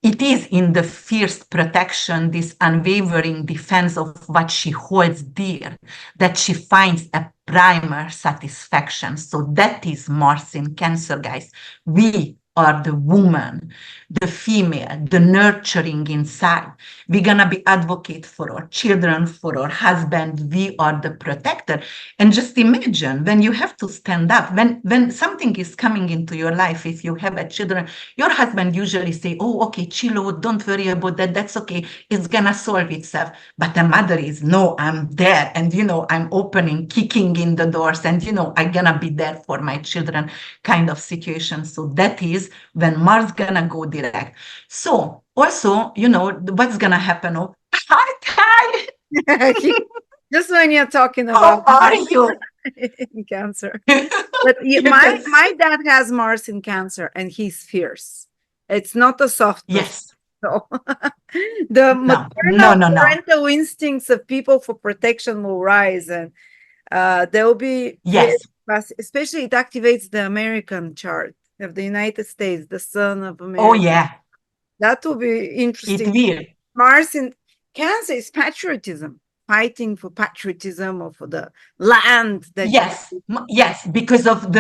It is in the fierce protection, this unwavering defense of what she holds dear, that she finds a primer satisfaction. So that is Mars in Cancer, guys. We are the woman, the female, the nurturing inside. We're going to be advocate for our children, for our husband. We are the protector. And just imagine when you have to stand up, when something is coming into your life, if you have a children, your husband usually say, oh, okay, chill out, don't worry about that. That's okay. It's going to solve itself. But the mother is, no, I'm there. And, I'm opening, kicking in the doors. And, I'm going to be there for my children kind of situation. So that is when Mars gonna go direct. So also, what's gonna happen? Oh, hi. Just when you're talking How about are you? in Cancer. But my dad has Mars in Cancer, and he's fierce. It's not a soft. Yes. So the maternal parental instincts of people for protection will rise, and there will be especially it activates the American chart of the United States, the Sun of America. Oh yeah, that will be interesting. It will. Mars in Cancer is patriotism, fighting for patriotism or for the land. That yes, because of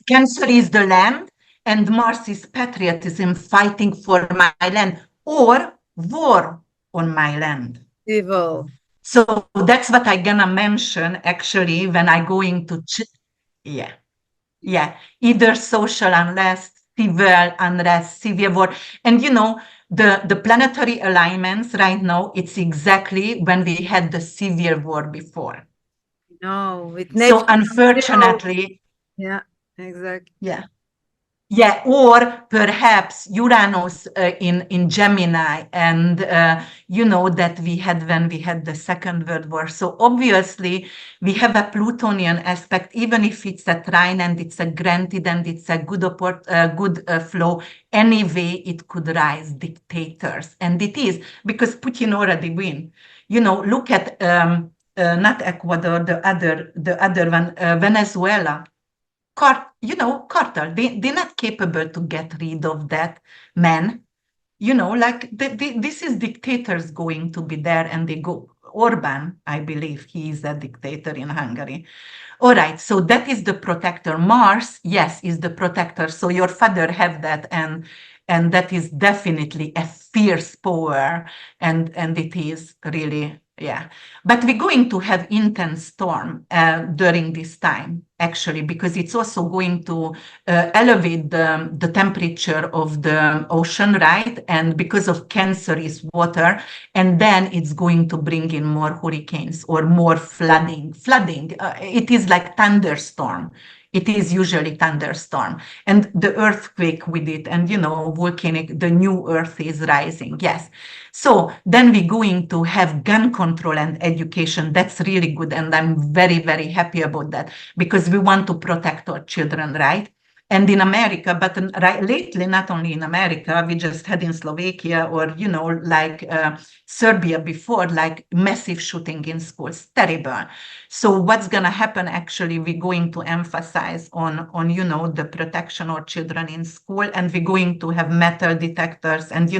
Cancer is the land, and Mars is patriotism, fighting for my land or war on my land. Evil. So that's what I'm gonna mention actually when I go into either social unrest, civil unrest, civil war. And the planetary alignments right now, it's exactly when we had the civil war before. No, with Neptune. So unfortunately. Yeah, exactly. Yeah, or perhaps Uranus in Gemini, and that we had when we had the Second World War. So obviously we have a Plutonian aspect, even if it's a trine and it's a granted and it's a good flow. Anyway, it could rise dictators, and it is because Putin already win. Look at not Ecuador, the other one, Venezuela. Cartel, they're not capable to get rid of that man. This is dictators going to be there, and they go. Orban, I believe he is a dictator in Hungary. All right, so that is the protector. Mars, yes, is the protector. So your father have that, and that is definitely a fierce power, and it is really. Yeah, but we're going to have intense storm during this time, actually, because it's also going to elevate the temperature of the ocean, right? And because of Cancer is water, and then it's going to bring in more hurricanes or more flooding. It is like thunderstorm. It is usually thunderstorm, and the earthquake with it, and volcanic, the new earth is rising. Yes. So then we're going to have gun control and education. That's really good, and I'm very, very happy about that, because we want to protect our children, right? And in America, but lately, not only in America, we just had in Slovakia or, like Serbia before, like massive shooting in schools, terrible. So what's going to happen, actually, we're going to emphasize on, the protection of children in school, and we're going to have metal detectors and,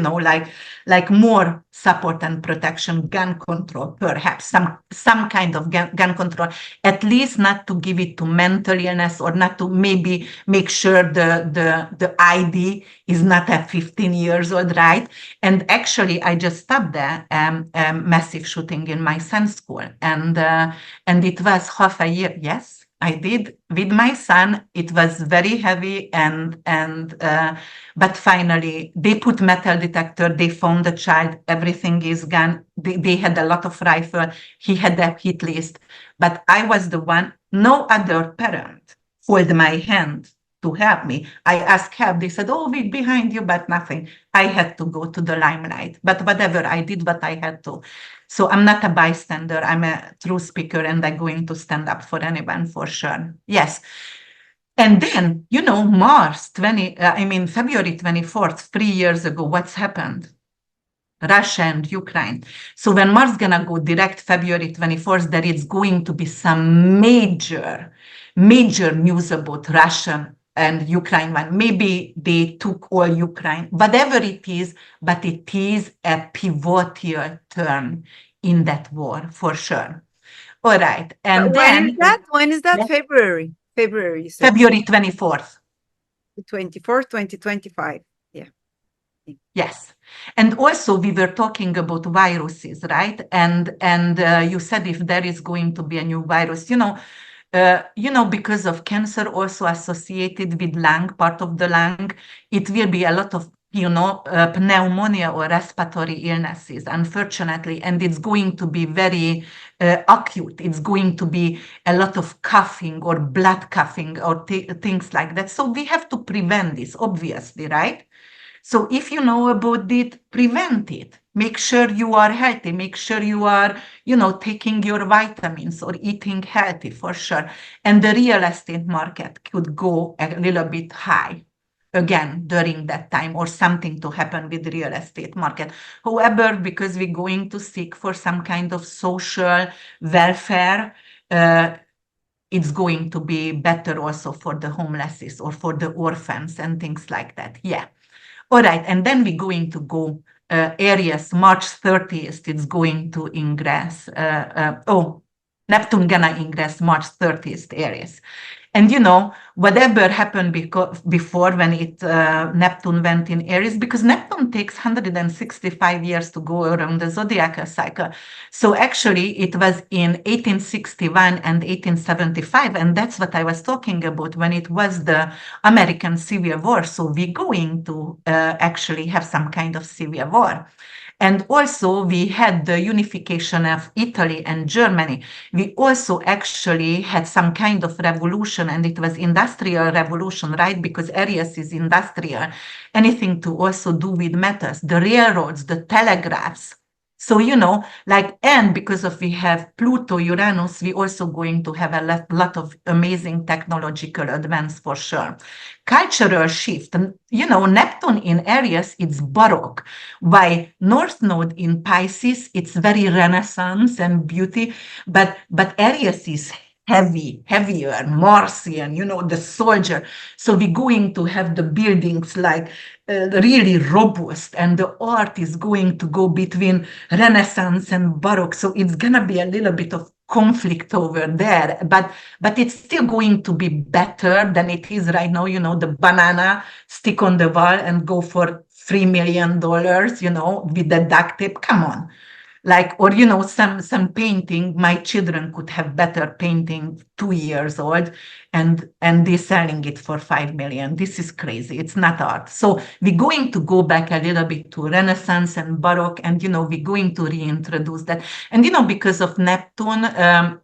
like more support and protection, gun control, perhaps some kind of gun control, at least not to give it to mental illness, or not to maybe make sure the ID is not at 15 years old, right? And actually, I just stopped there, massive shooting in my son's school, and it was half a year. Yes, I did with my son. It was very heavy, but finally they put metal detector. They found the child. Everything is gone. They had a lot of rifle. He had a hit list, but I was the one. No other parent hold my hand to help me. I asked help. They said, "Oh, we're behind you," but nothing. I had to go to the limelight. But whatever, I did what I had to. So I'm not a bystander. I'm a true speaker, and I'm going to stand up for anyone for sure. Yes. And then, February 24th, 3 years ago, what's happened? Russia and Ukraine. So when Mars gonna go direct February 24th, there is going to be some major news about Russia and Ukraine one. Maybe they took all Ukraine, whatever it is, but it is a pivotal turn in that war for sure. All right. And then when is that? February. February, you said. February 24th. 24th, 2025. Yeah. Yes. And also we were talking about viruses, right? And you said if there is going to be a new virus, because of cancer also associated with lung, part of the lung, it will be a lot of, pneumonia or respiratory illnesses, unfortunately, and it's going to be very acute. It's going to be a lot of coughing or blood coughing or things like that. So we have to prevent this, obviously, right? So if you know about it, prevent it. Make sure you are healthy. Make sure you are, taking your vitamins or eating healthy for sure. And the real estate market could go a little bit high again during that time, or something to happen with the real estate market. However, because we're going to seek for some kind of social welfare, it's going to be better also for the homeless or for the orphans and things like that. Yeah. All right, and then we're going to go Aries, March 30th, it's going to ingress. Neptune gonna ingress March 30th, Aries. And whatever happened before when Neptune went in Aries, because Neptune takes 165 years to go around the zodiacal cycle. So actually it was in 1861 and 1875, and that's what I was talking about when it was the American Civil War. So we're going to actually have some kind of civil war. And also we had the unification of Italy and Germany. We also actually had some kind of revolution, and it was industrial revolution, right? Because Aries is industrial, anything to also do with metals, the railroads, the telegraphs. So, and because of we have Pluto, Uranus, we also going to have a lot of amazing technological advance for sure. Cultural shift, Neptune in Aries, it's Baroque. By North Node in Pisces, it's very Renaissance and beauty, but Aries is heavier, Martian, the soldier. So we're going to have the buildings like really robust, and the art is going to go between Renaissance and Baroque. So it's gonna be a little bit of conflict over there, but it's still going to be better than it is right now. The banana stick on the wall and go for $3 million, with the duct tape. Come on. Or some painting, my children could have better painting 2 years old, and they're selling it for 5 million. This is crazy. It's not art. So we're going to go back a little bit to Renaissance and Baroque, and we're going to reintroduce that. And because of Neptune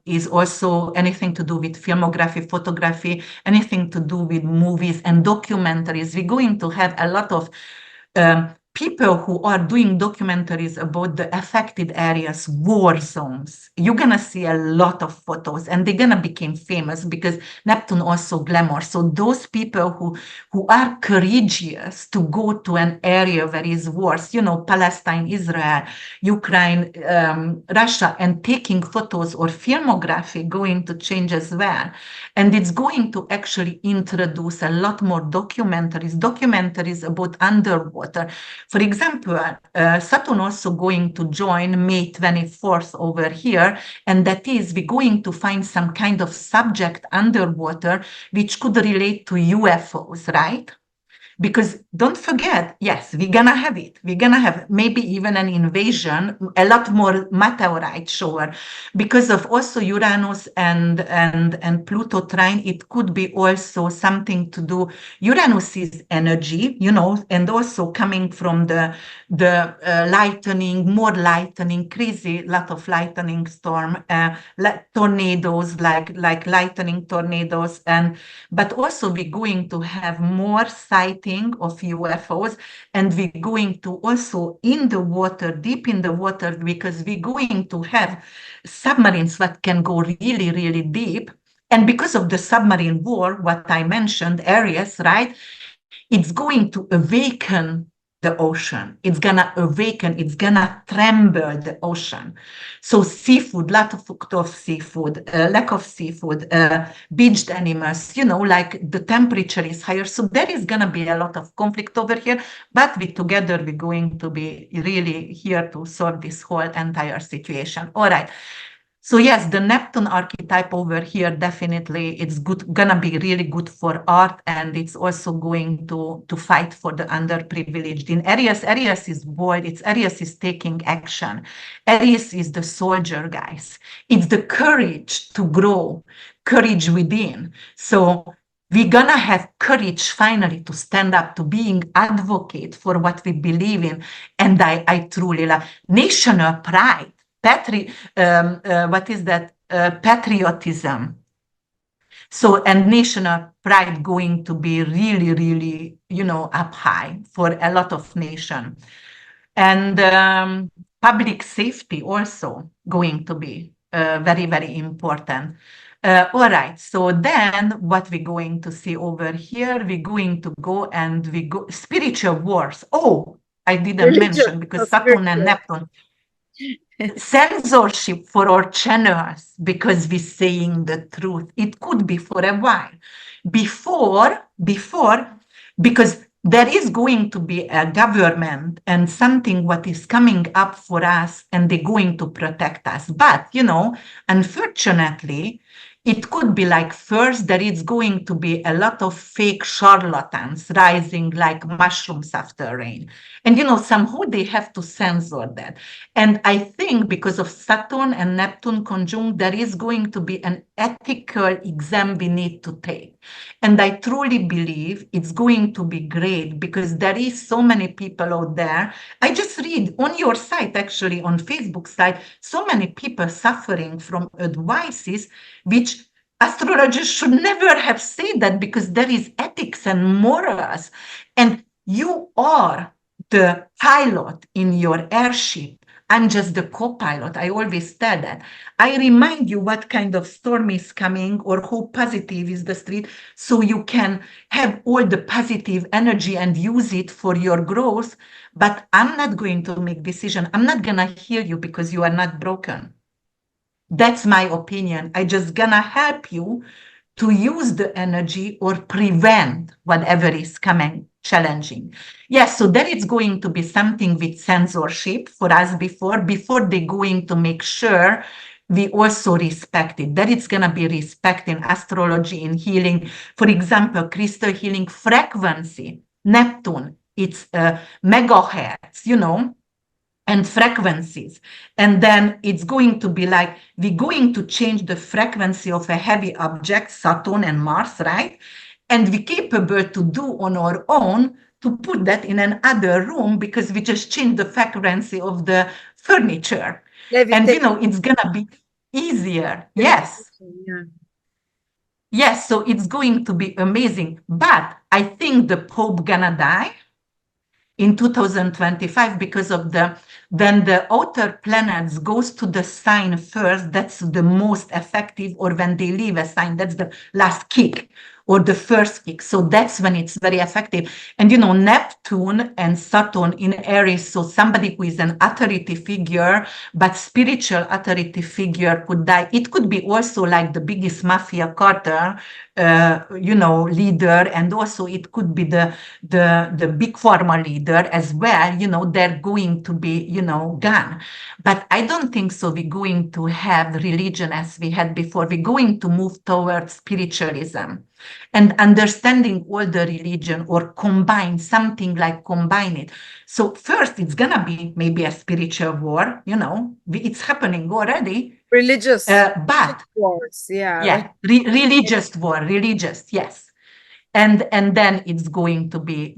is also anything to do with filmography, photography, anything to do with movies and documentaries. We're going to have a lot of people who are doing documentaries about the affected areas, war zones, you're gonna see a lot of photos, and they're gonna become famous because Neptune also glamour. So those people who are courageous to go to an area where is wars, you know, Palestine, Israel, Ukraine, Russia, and taking photos or filmography going to change as well. And it's going to actually introduce a lot more documentaries about underwater. For example, Saturn also going to join May 24th over here, and that is we're going to find some kind of subject underwater which could relate to UFOs, right? Because don't forget, yes, we're gonna have it. We're gonna have maybe even an invasion, a lot more meteorite shower, because of also Uranus and Pluto trine. It could be also something to do. Uranus is energy, you know, and also coming from the lightning, more lightning, crazy, lot of lightning storm, tornadoes, like lightning tornadoes, and but also we're going to have more sighting of UFOs, and we're going to also in the water, deep in the water, because we're going to have submarines that can go really, really deep. And because of the submarine war, what I mentioned, Aries, right? It's going to awaken the ocean. It's gonna awaken, it's gonna tremble the ocean. So seafood, lot of seafood, lack of seafood, beached animals, you know, like the temperature is higher. So there is gonna be a lot of conflict over here, but we together we're going to be really here to solve this whole entire situation. All right. So yes, the Neptune archetype over here, definitely it's gonna be really good for art, and it's also going to fight for the underprivileged. In Aries is bold, Aries is taking action. Aries is the soldier, guys. It's the courage to grow, courage within. So we're gonna have courage finally to stand up, to being advocate for what we believe in. And I truly love national pride. What is that? Patriotism. So, and national pride going to be really, really, you know, up high for a lot of nation. And public safety also going to be very, very important. All right, so then what we're going to see over here, we're going to go and we go spiritual wars. Oh, I didn't mention because Saturn and Neptune, censorship for our channels because we're saying the truth. It could be for a while. Before, because there is going to be a government and something what is coming up for us, and they're going to protect us. But, you know, unfortunately, it could be like first there is going to be a lot of fake charlatans rising like mushrooms after rain. And, you know, somehow they have to censor that. And I think because of Saturn and Neptune conjunct, there is going to be an ethical exam we need to take. And I truly believe it's going to be great because there is so many people out there. I just read on your site, actually on Facebook site, so many people suffering from advices which astrologers should never have said that because there is ethics and morals. And you are the pilot in your airship. I'm just the co-pilot. I always tell that. I remind you what kind of storm is coming or how positive is the street, so you can have all the positive energy and use it for your growth. But I'm not going to make decision. I'm not going to heal you because you are not broken. That's my opinion. I just gonna help you to use the energy or prevent whatever is coming challenging. Yes, so there is going to be something with censorship for us before they're going to make sure we also respect it. That it's going to be respect in astrology, in healing. For example, crystal healing frequency, Neptune, it's megahertz, you know, and frequencies. And then it's going to be like, we're going to change the frequency of a heavy object, Saturn and Mars, right? And we're capable to do on our own to put that in another room because we just change the frequency of the furniture. And, you know, it's going to be easier. Yes. Yeah. Yes, so it's going to be amazing. But I think the Pope gonna die. in 2025 because of when the outer planets goes to the sign first, that's the most effective, or when they leave a sign, that's the last kick or the first kick. So that's when it's very effective. And Neptune and Saturn in Aries, so somebody who is an authority figure, but spiritual authority figure could die. It could be also like the biggest mafia cartel, leader, and also it could be the big pharma leader as well. They're going to be, gone. But I don't think so. We're going to have religion as we had before. We're going to move towards spiritualism and understanding all the religion, or combine it. So first, it's gonna be maybe a spiritual war. It's happening already. Religious But wars, religious, yes. And then it's going to be,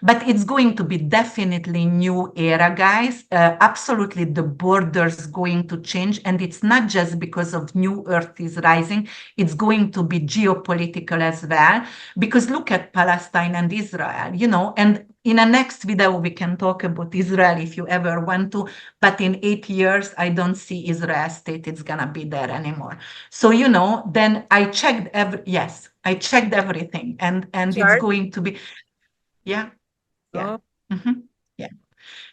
but it's going to be definitely new era, guys. Absolutely, the borders going to change, and it's not just because of new Earth is rising. It's going to be geopolitical as well, because look at Palestine and Israel, and in a next video we can talk about Israel if you ever want to, but in 8 years I don't see Israel state it's gonna be there anymore. So then I checked everything, and it's going to be, yeah. Oh. Yeah.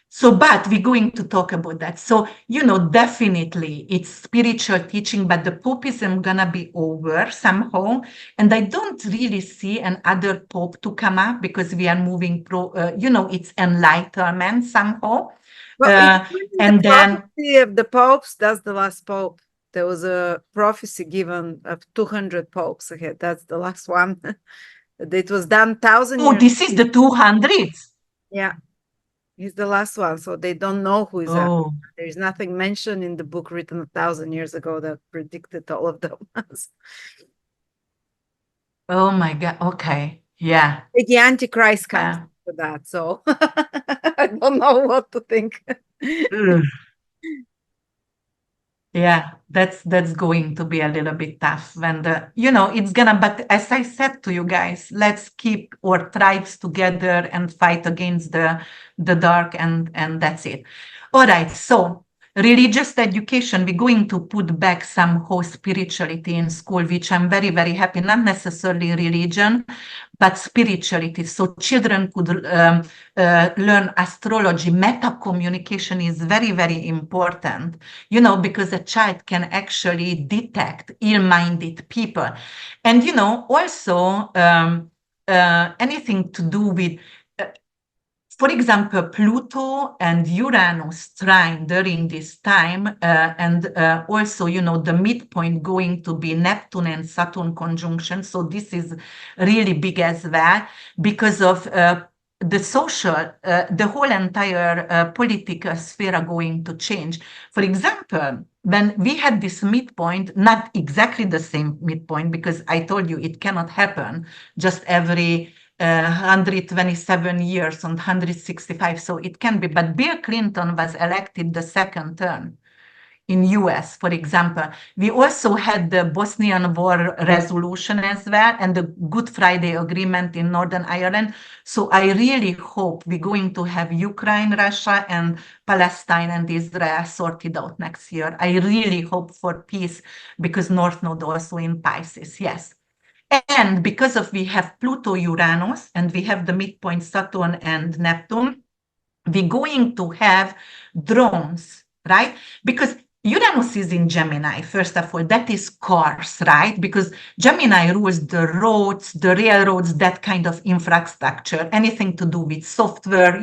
So, but we're going to talk about that. So, definitely it's spiritual teaching, but the Popeism gonna be over somehow. And I don't really see another Pope to come up, because we are moving it's enlightenment somehow. Well, and then of the popes, that's the last Pope. There was a prophecy given of 200 popes. Okay, that's the last one. It was done 1,000 years. Oh, this is the 200s. Yeah, he's the last one. So they don't know who is that. There's nothing mentioned in the book written 1,000 years ago that predicted all of them. Oh my God. Okay. Yeah. The Antichrist comes for that. So I don't know what to think. Yeah, that's going to be a little bit tough when it's gonna, but as I said to you guys, let's keep our tribes together and fight against the dark, and that's it. All right, so religious education, we're going to put back some whole spirituality in school, which I'm very, very happy, not necessarily religion, but spirituality. So children could learn astrology. Meta communication is very, very important, because a child can actually detect ill-minded people. And, also anything to do with, for example, Pluto and Uranus trine during this time, and also, the midpoint going to be Neptune and Saturn conjunction. So this is really big as well, because of the social, the whole entire political sphere are going to change. For example, when we had this midpoint, not exactly the same midpoint, because I told you it cannot happen just every 127 years and 165, so it can be. But Bill Clinton was elected the second term in US, for example. We also had the Bosnian War resolution as well, and the Good Friday Agreement in Northern Ireland. So I really hope we're going to have Ukraine, Russia, and Palestine and Israel sorted out next year. I really hope for peace, because North Node also in Pisces, yes. And because of we have Pluto, Uranus, and we have the midpoint Saturn and Neptune, we're going to have drones, right? Because Uranus is in Gemini, first of all, that is cars, right? Because Gemini rules the roads, the railroads, that kind of infrastructure, anything to do with software,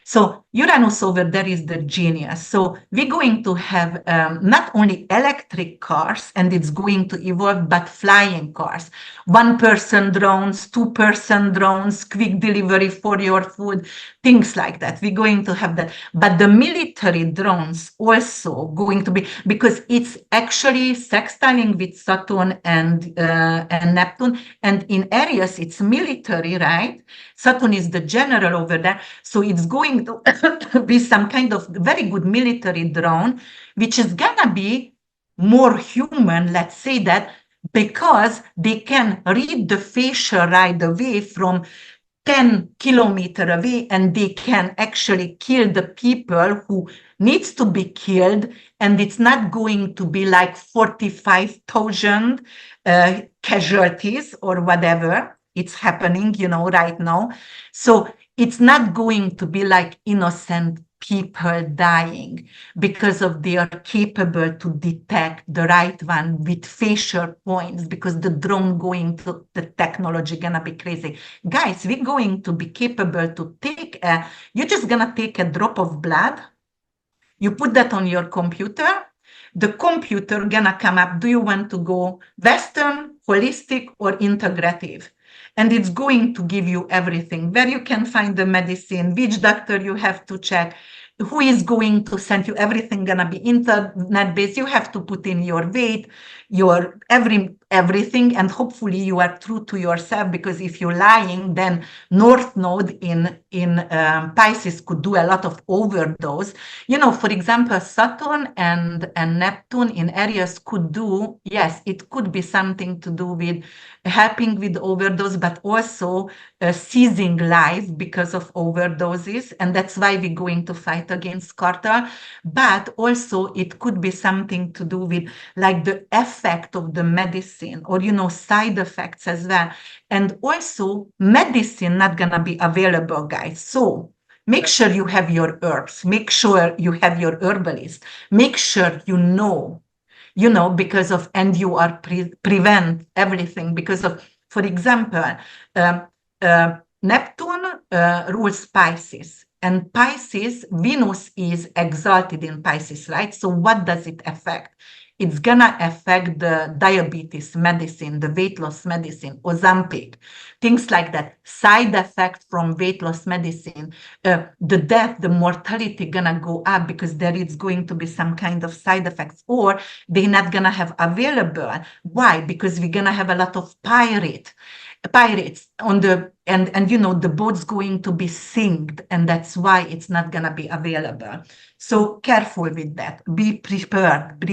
So Uranus over there is the genius. So we're going to have not only electric cars, and it's going to evolve, but flying cars. 1-person drones, 2-person drones, quick delivery for your food, things like that. We're going to have that. But the military drones also going to be, because it's actually sextiling with Saturn and Neptune. And in Aries, it's military, right? Saturn is the general over there. So it's going to be some kind of very good military drone, which is gonna be more human, let's say that, because they can read the facial right away from 10 kilometers away, and they can actually kill the people who needs to be killed, and it's not going to be like 45,000 casualties or whatever. It's happening, right now. So it's not going to be like innocent people dying because of they are capable to detect the right one with facial points, because the drone going to the technology gonna be crazy. Guys, we're going to be capable to you're just gonna take a drop of blood, you put that on your computer, the computer gonna come up, do you want to go Western, holistic, or integrative? And it's going to give you everything, where you can find the medicine, which doctor you have to check, who is going to send you, everything gonna be internet based. You have to put in your weight, your everything, and hopefully you are true to yourself, because if you're lying, then North Node in Pisces could do a lot of overdose. For example, Saturn and Neptune in Aries could do, yes, it could be something to do with helping with overdose, but also seizing life because of overdoses. And that's why we're going to fight against cartel. But also it could be something to do with like the effect of the medicine, or, side effects as well. And also medicine not gonna be available, guys. So make sure you have your herbs, make sure you have your herbalist, make sure because of, and you are prevent everything because of, for example, Neptune rules Pisces, and Pisces, Venus is exalted in Pisces, right? So what does it affect? It's gonna affect the diabetes medicine, the weight loss medicine, Ozempic, things like that. Side effect from weight loss medicine, the death, the mortality gonna go up because there is going to be some kind of side effects, or they're not gonna have available. Why? Because we're gonna have a lot of pirates on the the boat's going to be synced, and that's why it's not gonna be available. So careful with that. Be prepared.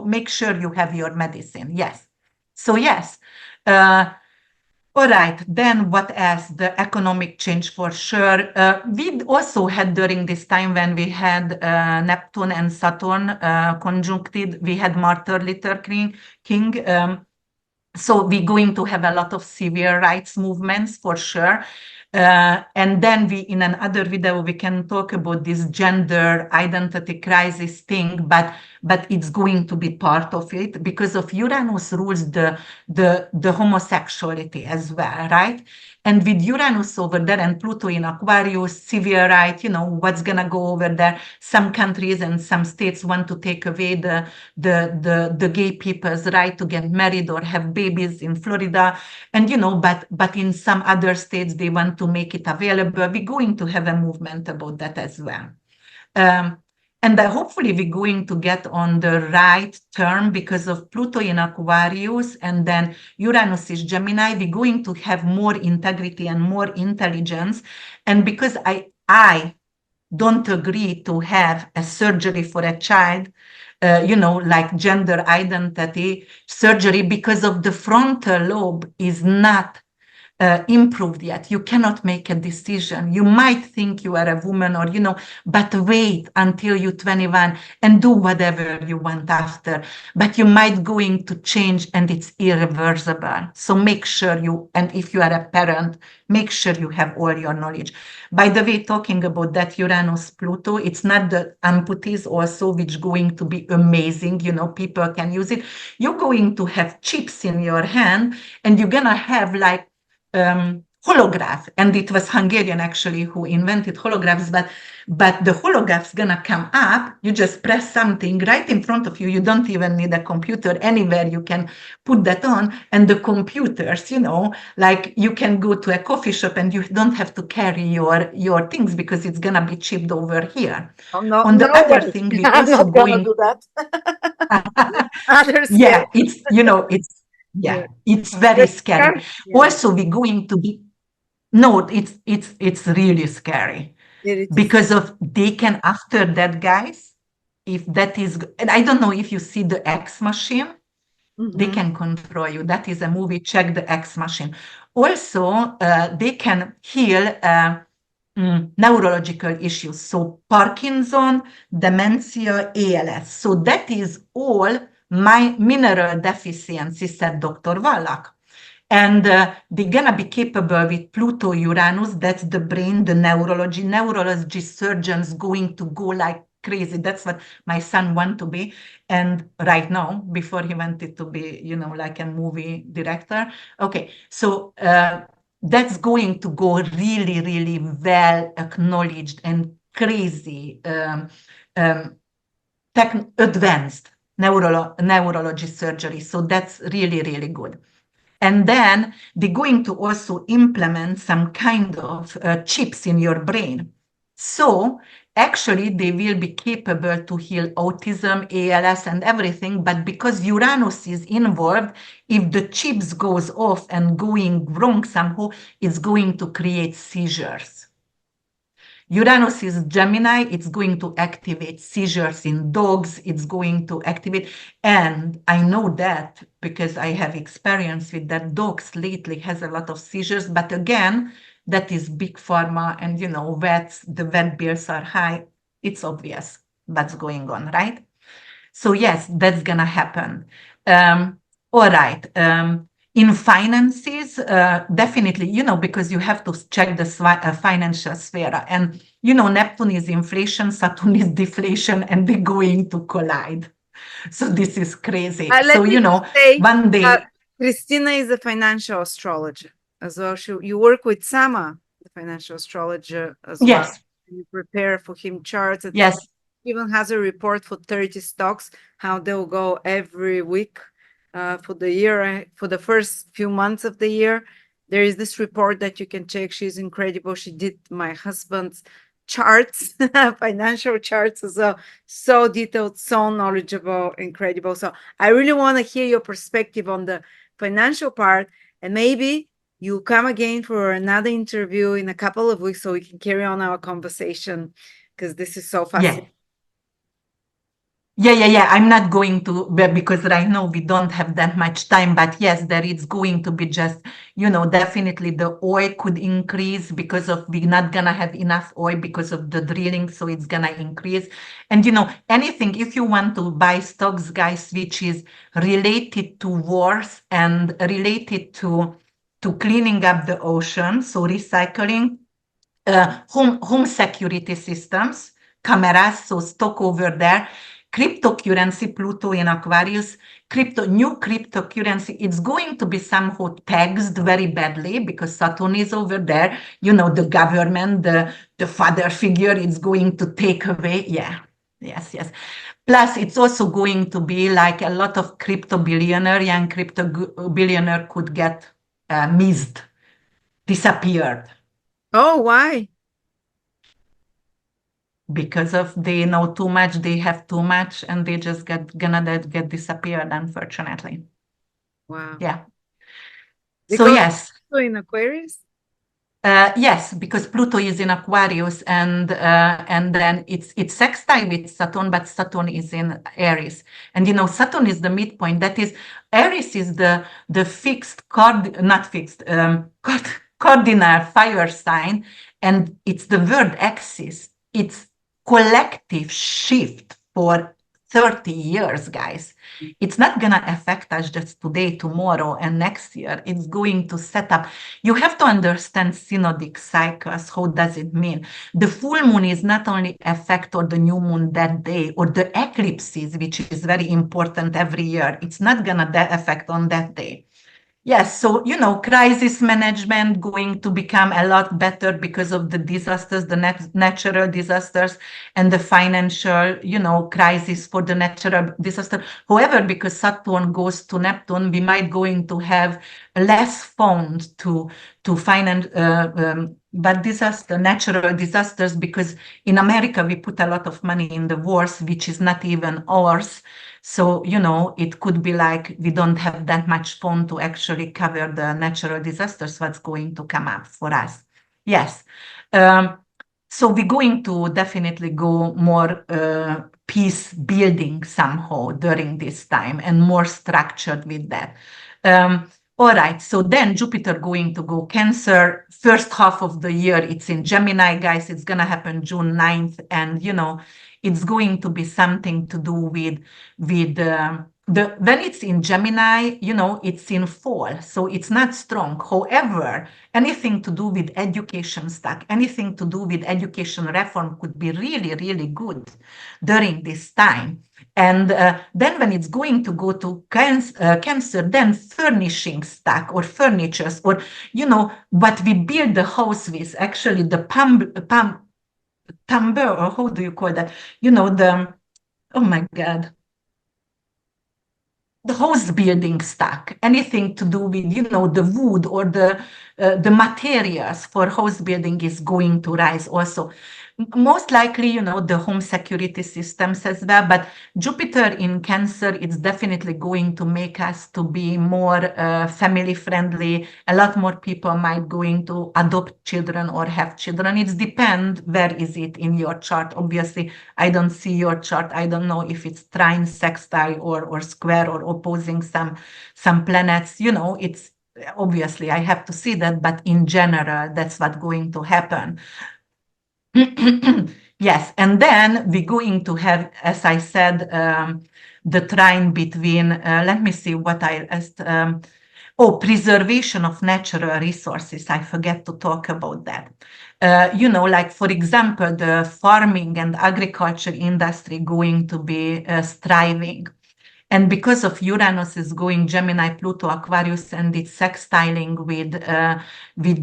Make sure you have your medicine. Yes. So yes. All right. Then what else? The economic change for sure. We also had during this time when we had Neptune and Saturn conjuncted, we had Martin Luther King. So we're going to have a lot of civil rights movements for sure. And then in another video, we can talk about this gender identity crisis thing, but it's going to be part of it because of Uranus rules the homosexuality as well, right? And with Uranus over there and Pluto in Aquarius, civil rights, what's gonna go over there. Some countries and some states want to take away the gay people's right to get married or have babies in Florida, and but in some other states they want to make it available. We're going to have a movement about that as well. And hopefully we're going to get on the right term because of Pluto in Aquarius and then Uranus is Gemini. We're going to have more integrity and more intelligence. And because I don't agree to have a surgery for a child, like gender identity surgery, because of the frontal lobe is not improved yet. You cannot make a decision. You might think you are a woman or, but wait until you're 21 and do whatever you want after. But you might going to change and it's irreversible. So make sure and if you are a parent, make sure you have all your knowledge. By the way, talking about that Uranus Pluto, it's not the amputees also, which going to be amazing. People can use it. You're going to have chips in your hand and you're going to have like holograph, and it was Hungarian actually who invented holographs, but the holograph's gonna come up, you just press something right in front of you, you don't even need a computer, anywhere you can put that on, and the computers, like you can go to a coffee shop and you don't have to carry your things because it's gonna be chipped over here. On the other thing, we also going do that. Yeah, it's very scary. Yeah. Also, we're going to be it's really scary because of they can after that, guys. If that is, and I don't know if you see the X Machine, they can control you. That is a movie. Check the X Machine. also, they can heal neurological issues. So Parkinson, dementia, ALS. So that is all my mineral deficiency, said Dr. Wallach. And they're going to be capable with Pluto, Uranus, that's the brain, the neurology surgeons going to go like crazy. That's what my son wants to be. And right now, before he wanted to be, like a movie director. Okay, so that's going to go really, really well acknowledged and crazy, advanced neurology surgery. So that's really, really good. And then they're going to also implement some kind of chips in your brain. So actually, they will be capable to heal autism, ALS, and everything. But because Uranus is involved, if the chips goes off and going wrong somehow, it's going to create seizures. Uranus is Gemini, it's going to activate seizures in dogs, it's going to activate, and I know that because I have experience with that. Dogs lately has a lot of seizures, but again, that is big pharma, and vets, the vet bills are high. It's obvious what's going on, right? So yes, that's gonna happen. All right. In finances, definitely, because you have to check the financial sphere. And, Neptune is inflation, Saturn is deflation, and they're going to collide. So this is crazy. Let me say, one day. Krizstina is a financial astrologer as well. You work with Sama, the financial astrologer as well. Yes. You prepare for him charts. Yes. Even has a report for 30 stocks, how they'll go every week for the year, for the first few months of the year. There is this report that you can check. She's incredible. She did my husband's charts, financial charts as well. So detailed, so knowledgeable, incredible. So I really want to hear your perspective on the financial part, and maybe you come again for another interview in a couple of weeks so we can carry on our conversation, because this is so fascinating. Yeah. I'm not going to, because right now we don't have that much time, but yes, there is going to be just, definitely the oil could increase because of we're not gonna have enough oil because of the drilling, so it's gonna increase. And anything, if you want to buy stocks, guys, which is related to wars and related to cleaning up the ocean, so recycling, home security systems, cameras, so stock over there. Cryptocurrency, Pluto in Aquarius, new cryptocurrency, it's going to be somehow taxed very badly because Saturn is over there. The government, the father figure, it's going to take away. Yeah, yes. Plus, it's also going to be like a lot of young crypto billionaire could get missed, disappeared. Oh, why? Because of they know too much, they have too much, and they just gonna get disappeared, unfortunately. Wow. Yeah. Because so yes. Pluto in Aquarius? Yes, because Pluto is in Aquarius, and then it's sextile with Saturn, but Saturn is in Aries, and Saturn is the midpoint. That is, Aries is the fixed cardinal fire sign, and it's the world axis. It's collective shift for 30 years, guys. It's not going to affect us just today, tomorrow, and next year. It's going to set up. You have to understand synodic cycles. How does it mean? The full moon is not only affect or the new moon that day, or the eclipses, which is very important every year. It's not going to affect on that day. Yes, so, crisis management going to become a lot better because of the disasters, the natural disasters, and the financial, crisis for the natural disaster. However, because Saturn goes to Neptune, we might going to have less funds to finance, but natural disasters, because in America, we put a lot of money in the wars, which is not even ours. So, it could be like we don't have that much fund to actually cover the natural disasters, what's going to come up for us. Yes. So we're going to definitely go more peace building somehow during this time, and more structured with that. All right, so then Jupiter going to go Cancer. First half of the year, it's in Gemini, guys. It's going to happen June 9th. And, it's going to be something to do with when it's in Gemini, it's in fall. So it's not strong. However, anything to do with education stuff, anything to do with education reform could be really, really good during this time. And then when it's going to go to Cancer, then furnishing stock or furnitures or, what we build the house with, actually the timber, or how do you call that? Oh my God, the house building stock, anything to do with, the wood or the materials for house building is going to rise also. Most likely, the home security systems as well, but Jupiter in Cancer, it's definitely going to make us to be more family friendly. A lot more people might going to adopt children or have children. It depends where is it in your chart. Obviously, I don't see your chart. I don't know if it's trine, sextile, or square, or opposing some planets. It's obviously I have to see that, but in general, that's what's going to happen. Yes, and then we're going to have, as I said, the trine between, let me see what I asked. Preservation of natural resources. I forget to talk about that. Like, for example, the farming and agriculture industry going to be thriving. And because of Uranus is going Gemini, Pluto, Aquarius, and it's sextiling with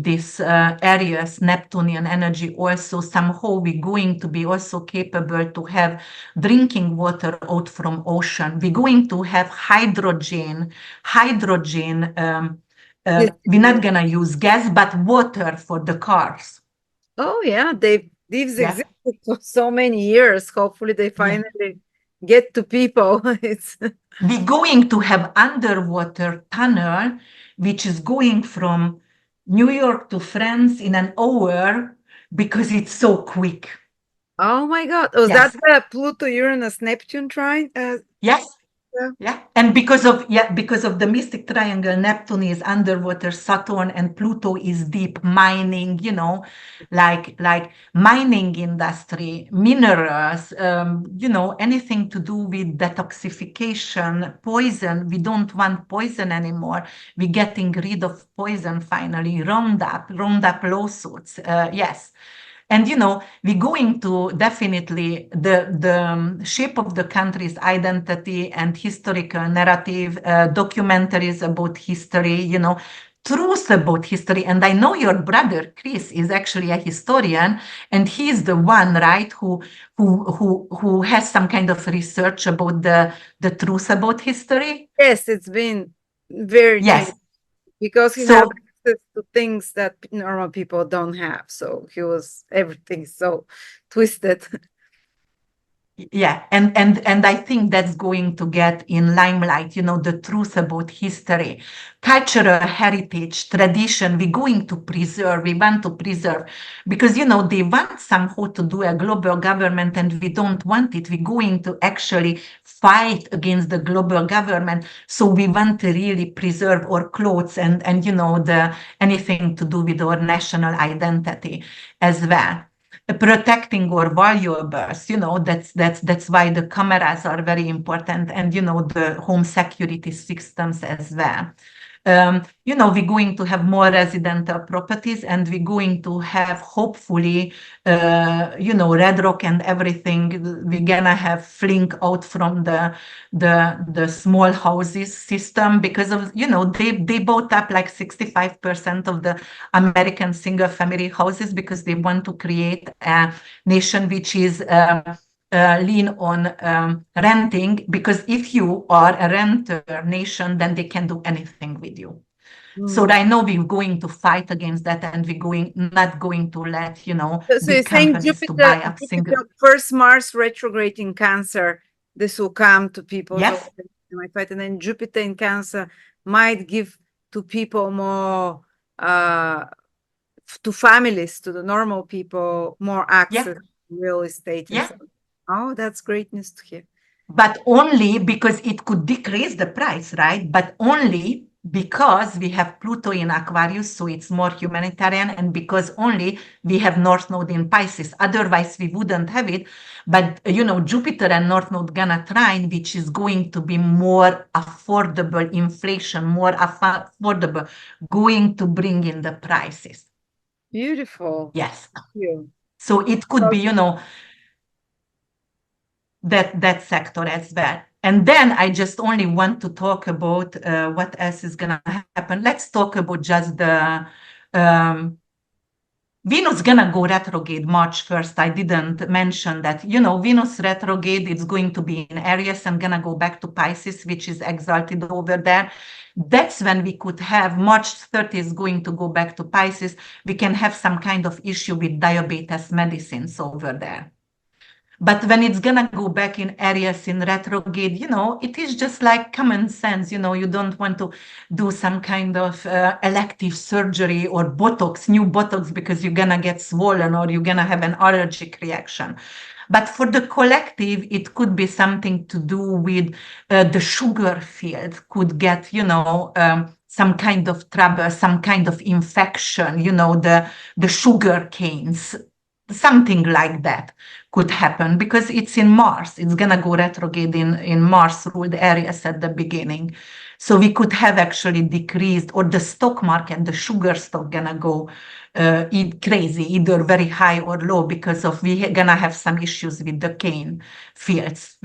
this Aries, Neptunian energy also, somehow we're going to be also capable to have drinking water out from ocean. We're going to have hydrogen. We're not going to use gas, but water for the cars. Oh, yeah. They've existed for so many years. Hopefully they finally get to people. We're going to have underwater tunnel, which is going from New York to France in an hour because it's so quick. Oh my God. Oh, that's the Pluto, Uranus, Neptune trine? Yes. Yeah. And because of the mystic triangle, Neptune is underwater, Saturn and Pluto is deep mining, like mining industry, minerals, anything to do with detoxification, poison. We don't want poison anymore. We're getting rid of poison finally. Roundup lawsuits. Yes. And, we're going to definitely the shape of the country's identity and historical narrative, documentaries about history, truth about history. And I know your brother, Chris, is actually a historian, and he's the one, right, who has some kind of research about the truth about history. Yes, it's been very changing because he has access to things that normal people don't have. So everything so twisted. Yeah, and I think that's going to get in limelight, the truth about history, cultural heritage, tradition. We're going to preserve, we want to preserve, because, they want somehow to do a global government and we don't want it. We're going to actually fight against the global government. So we want to really preserve our clothes and anything to do with our national identity as well. Protecting our valuables, that's why the cameras are very important, and the home security systems as well. We're going to have more residential properties, and we're going to have hopefully, Red Rock and everything. We're gonna have flink out from the small houses system because of they bought up like 65% of the American single family houses because they want to create a nation which is lean on renting, because if you are a renter nation, then they can do anything with you. So I know we're going to fight against that, and we're not going to let, So you're saying Jupiter, first Mars retrograde in Cancer, this will come to people. Yes. And then Jupiter in Cancer might give to people more, to families, to the normal people, more access to real estate. And so. Oh, that's great news to hear. But only because it could decrease the price, right? But only because we have Pluto in Aquarius, so it's more humanitarian, and because only we have North Node in Pisces. Otherwise, we wouldn't have it. But, Jupiter and North Node gonna trine, which is going to be more affordable inflation, more affordable, going to bring in the prices. Beautiful. Yes. Thank you. So it could be, that sector as well. And then I just only want to talk about what else is going to happen. Let's talk about just the Venus gonna go retrograde March 1st. I didn't mention that, Venus retrograde is going to be in Aries and gonna go back to Pisces, which is exalted over there. That's when we could have March 30th is going to go back to Pisces. We can have some kind of issue with diabetes medicines over there. But when it's gonna go back in Aries in retrograde, it is just like common sense. You don't want to do some kind of elective surgery or new Botox, because you're gonna get swollen or you're gonna have an allergic reaction. But for the collective, it could be something to do with the sugar field could get, some kind of trouble, some kind of infection, the sugar canes, something like that could happen, because it's in Mars. It's going to go retrograde in Mars ruled areas at the beginning. So we could have actually decreased, or the stock market, the sugar stock going to go crazy, either very high or low, because of we're going to have some issues with the cane fields,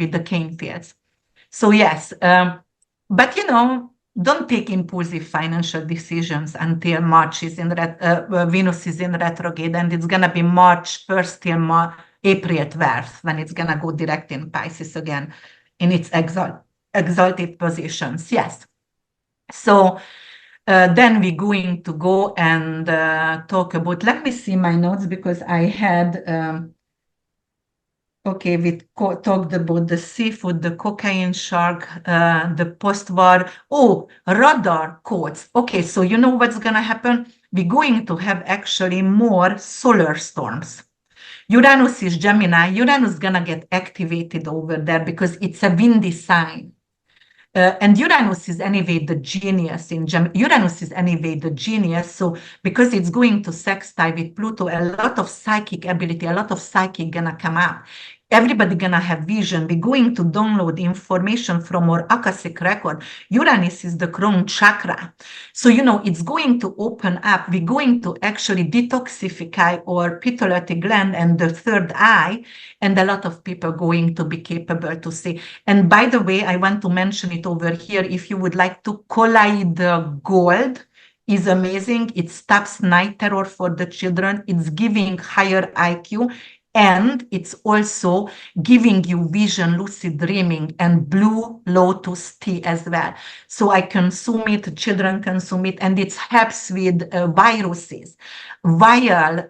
So yes, but don't take impulsive financial decisions until March is in Venus is in retrograde, and it's going to be March 1st till April 12th when it's going to go direct in Pisces again in its exalted positions. Yes. So then we're going to go and talk about, let me see my notes, because I had... Okay, we talked about the seafood, the cocaine shark, the post-war. Oh, radar codes. Okay, so you know what's going to happen? We're going to have actually more solar storms. Uranus is Gemini. Uranus is going to get activated over there because it's a windy sign. And Uranus is anyway the genius in Uranus is anyway the genius. So because it's going to sextile with Pluto, a lot of psychic ability, a lot of psychic gonna come up. Everybody gonna have vision. We're going to download information from our Akashic record. Uranus is the crown chakra. So, it's going to open up. We're going to actually detoxify our pituitary gland and the third eye. And a lot of people are going to be capable to see. And by the way, I want to mention it over here. If you would like to collide the gold, is amazing. It stops night terror for the children. It's giving higher IQ. And it's also giving you vision, lucid dreaming, and blue lotus tea as well. So I consume it, children consume it, and it helps with viruses. Viral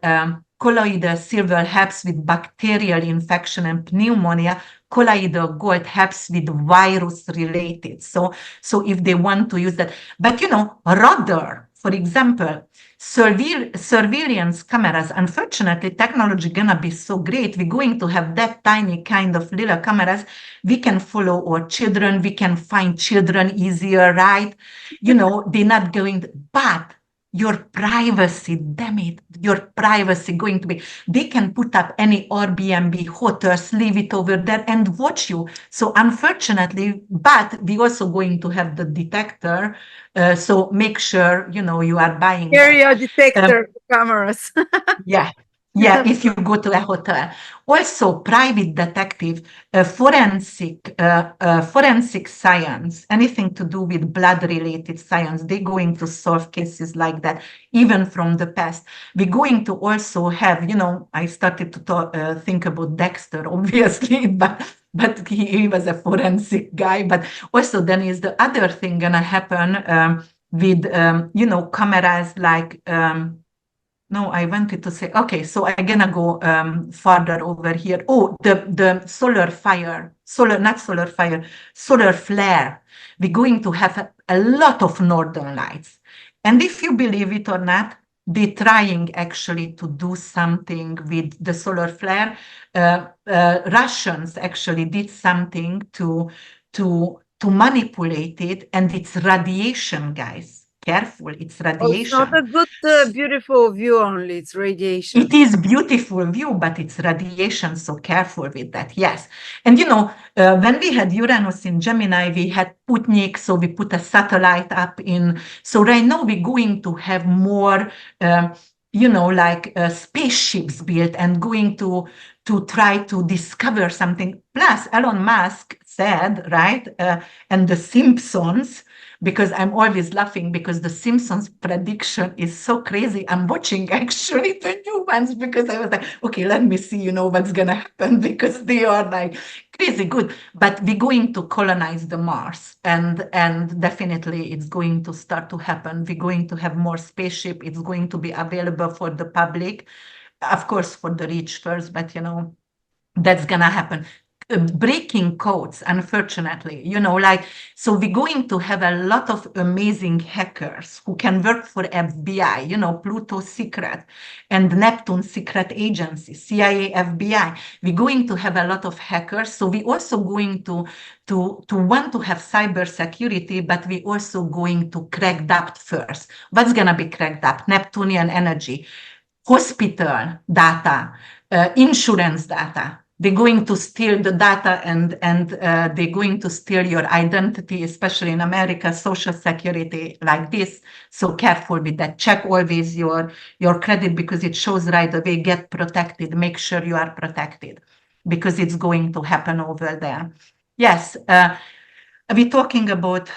colloidal silver helps with bacterial infection and pneumonia. Colloidal gold helps with virus related. So if they want to use that, but radar, for example, surveillance cameras, unfortunately, technology gonna be so great. We're going to have that tiny kind of little cameras. We can follow our children. We can find children easier, right? They're not going to, but your privacy, damn it, your privacy going to be, they can put up any Airbnb hotels, leave it over there and watch you. So unfortunately, but we're also going to have the detector. So make sure, you are buying area detector cameras. Yeah. If you go to a hotel. Also, private detective, forensic science, anything to do with blood-related science, they're going to solve cases like that, even from the past. We're going to also have, I started to think about Dexter, obviously, but he was a forensic guy. But also then is the other thing gonna happen with, cameras like... No, I wanted to say, okay, so I'm gonna go further over here. Oh, the solar flare. We're going to have a lot of northern lights. And if you believe it or not, they're trying actually to do something with the solar flare. Russians actually did something to to manipulate it, and it's radiation, guys. Careful, it's Oh, it's not radiation. a good, beautiful view only, it's radiation. It is beautiful view, but it's radiation, so careful with that. Yes. And when we had Uranus in Gemini, we had Sputnik, so we put a satellite up in. So right now we're going to have more, spaceships built and going to try to discover something. Plus, Elon Musk said, right, and the Simpsons, because I'm always laughing because the Simpsons prediction is so crazy. I'm watching actually the new ones because I was like, okay, let me see, what's gonna happen because they are like crazy good. But we're going to colonize the Mars, and definitely it's going to start to happen. We're going to have more spaceship. It's going to be available for the public, of course, for the rich first, but that's gonna happen. Breaking codes, unfortunately, so we're going to have a lot of amazing hackers who can work for FBI, Pluto secret and Neptune secret agency, CIA, FBI. We're going to have a lot of hackers. So we're also going to want to have cyber security, but we're also going to crack that first. What's gonna be cracked up? Neptunian energy, hospital data, insurance data. They're going to steal the data, and they're going to steal your identity, especially in America, social security like this. So careful with that. Check always your credit because it shows right away. Get protected. Make sure you are protected because it's going to happen over there. Yes. We're talking about,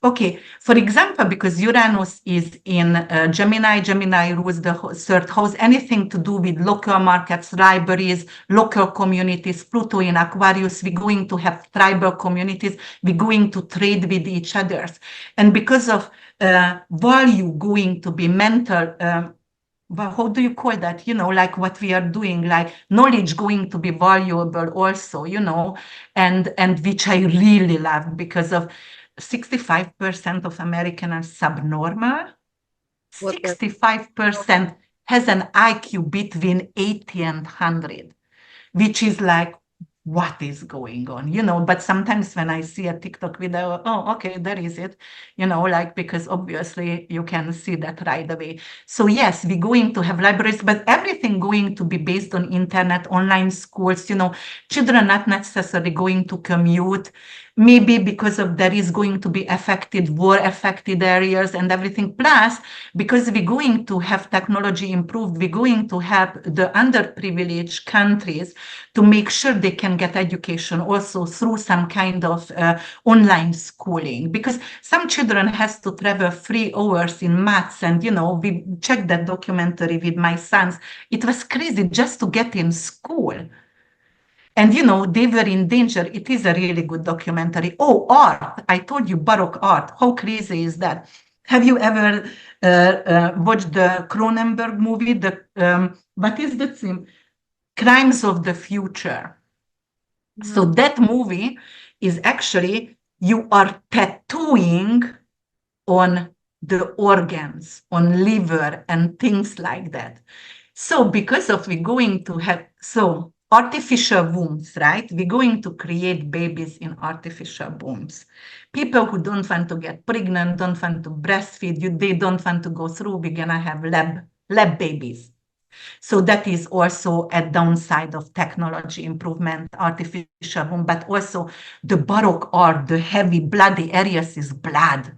okay, for example, because Uranus is in Gemini rules the third house, anything to do with local markets, libraries, local communities, Pluto in Aquarius, we're going to have tribal communities, we're going to trade with each other. And because of value going to be mental, well, how do you call that? Like what we are doing, like knowledge going to be valuable also, and which I really love because of 65% of Americans are subnormal. 65% has an IQ between 80 and 100, which is like, what is going on, but sometimes when I see a TikTok video, oh, okay, there is it, because obviously you can see that right away. So yes, we're going to have libraries, but everything going to be based on internet, online schools, children not necessarily going to commute, maybe because of there is going to be war affected areas and everything. Plus, because we're going to have technology improved, we're going to have the underprivileged countries to make sure they can get education also through some kind of online schooling, because some children has to travel 3 hours in maths, and we checked that documentary with my sons. It was crazy just to get in school. And they were in danger. It is a really good documentary. Oh, art. I told you, Baroque art. How crazy is that? Have you ever watched the Cronenberg movie? What is the theme? Crimes of the Future. So that movie is actually, you are tattooing on the organs, on liver and things like that. So because of we're going to have, so artificial wombs, right? We're going to create babies in artificial wombs. People who don't want to get pregnant, don't want to breastfeed, they don't want to go through, we're gonna have lab babies. So that is also a downside of technology improvement, artificial womb, but also the Baroque art, the heavy bloody Aries is blood.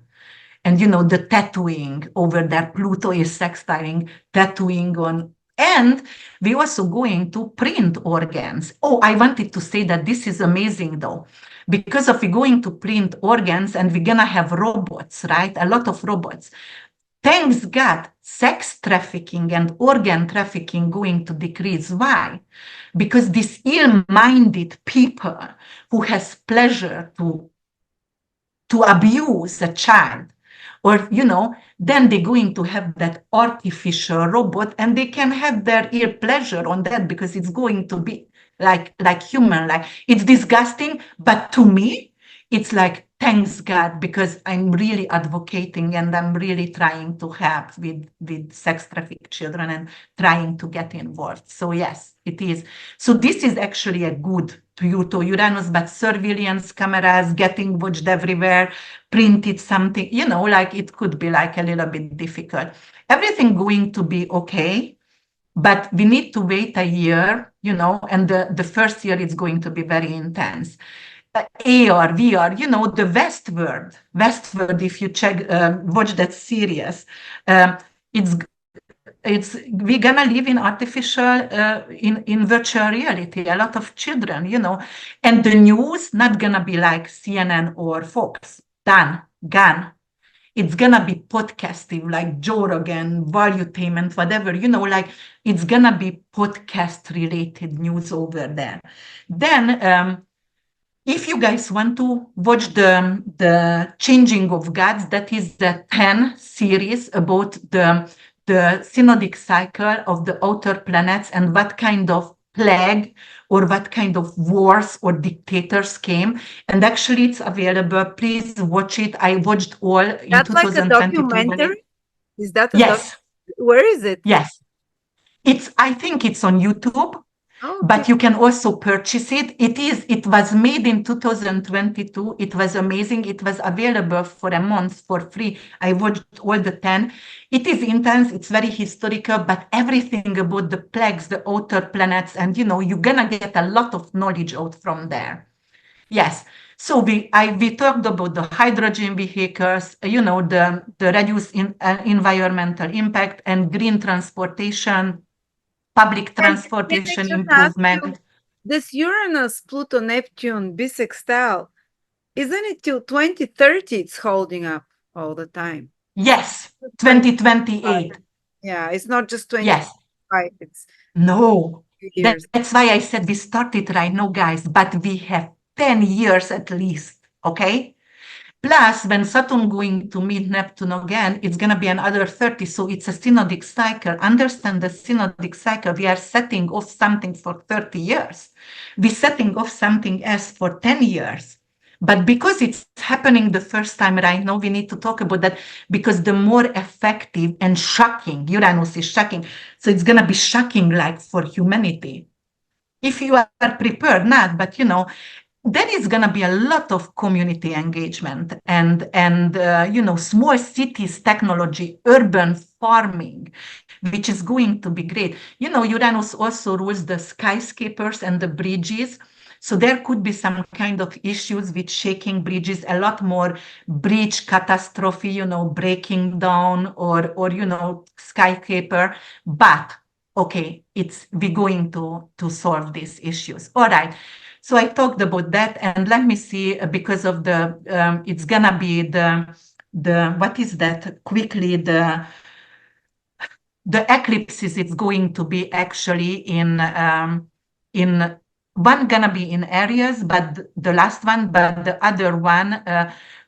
And the tattooing over there, Pluto is sextiling, tattooing on. And we're also going to print organs. Oh, I wanted to say that this is amazing though, because if we're going to print organs and we're gonna have robots, right? A lot of robots. Thanks God, sex trafficking and organ trafficking going to decrease. Why? Because these ill-minded people who has pleasure to abuse a child, or then they're going to have that artificial robot, and they can have their ear pleasure on that because it's going to be like human. Like, it's disgusting, but to me it's like, thanks God, because I'm really advocating and I'm really trying to help with sex trafficked children and trying to get involved. So yes, it is. So this is actually a good Pluto, Uranus, but surveillance cameras, getting watched everywhere, printed something, like it could be like a little bit difficult. Everything going to be okay, but we need to wait a year, and the first year is going to be very intense. AR, VR, the Westward, if you watch that series, it's we're gonna live in artificial in virtual reality, a lot of children, and the news not gonna be like CNN or Fox, done, gone. It's gonna be podcasting like Joe Rogan, Valuetainment, whatever, like it's gonna be podcast related news over there. Then if you guys want to watch the Changing of Gods, that is the 10 series about the synodic cycle of the outer planets and what kind of plague or what kind of wars or dictators came. And actually, it's available. Please watch it. I watched all in That's like a 2022. documentary? Is that a Yes, Where is it? yes. I think it's on YouTube. Oh, But you can also purchase it. It was made in 2022. It was amazing. It was available for a month for free. I watched all the 10. It is intense. It's very historical, but everything about the plagues, the outer planets, and you're gonna get a lot of knowledge out from there. Yes. So we talked about the hydrogen vehicles, the reduced environmental impact and green transportation, public transportation improvement. This Uranus, Pluto, Neptune, bisextile, isn't it till 2030 it's holding up all the time? Yes, 2028. Yeah, it's not just 25. Yes. It's no. years. That's why I said we started right now, guys, but we have 10 years at least, okay? Plus, when Saturn going to meet Neptune again, it's going to be another 30. So it's a synodic cycle. Understand the synodic cycle. We are setting off something for 30 years. We're setting off something else for 10 years. But because it's happening the first time right now, we need to talk about that because the more effective and shocking, Uranus is shocking. So it's going to be shocking like for humanity. If you are prepared, not, but there is going to be a lot of community engagement and small cities technology, urban farming, which is going to be great. Uranus also rules the skyscrapers and the bridges. So there could be some kind of issues with shaking bridges, a lot more bridge catastrophe, breaking down or skyscraper. But okay, we're going to solve these issues. All right. So I talked about that, and let me see, because of it's gonna be the what is that? Quickly, the eclipses. It's going to be actually in one gonna be in Aries, but the last one, but the other one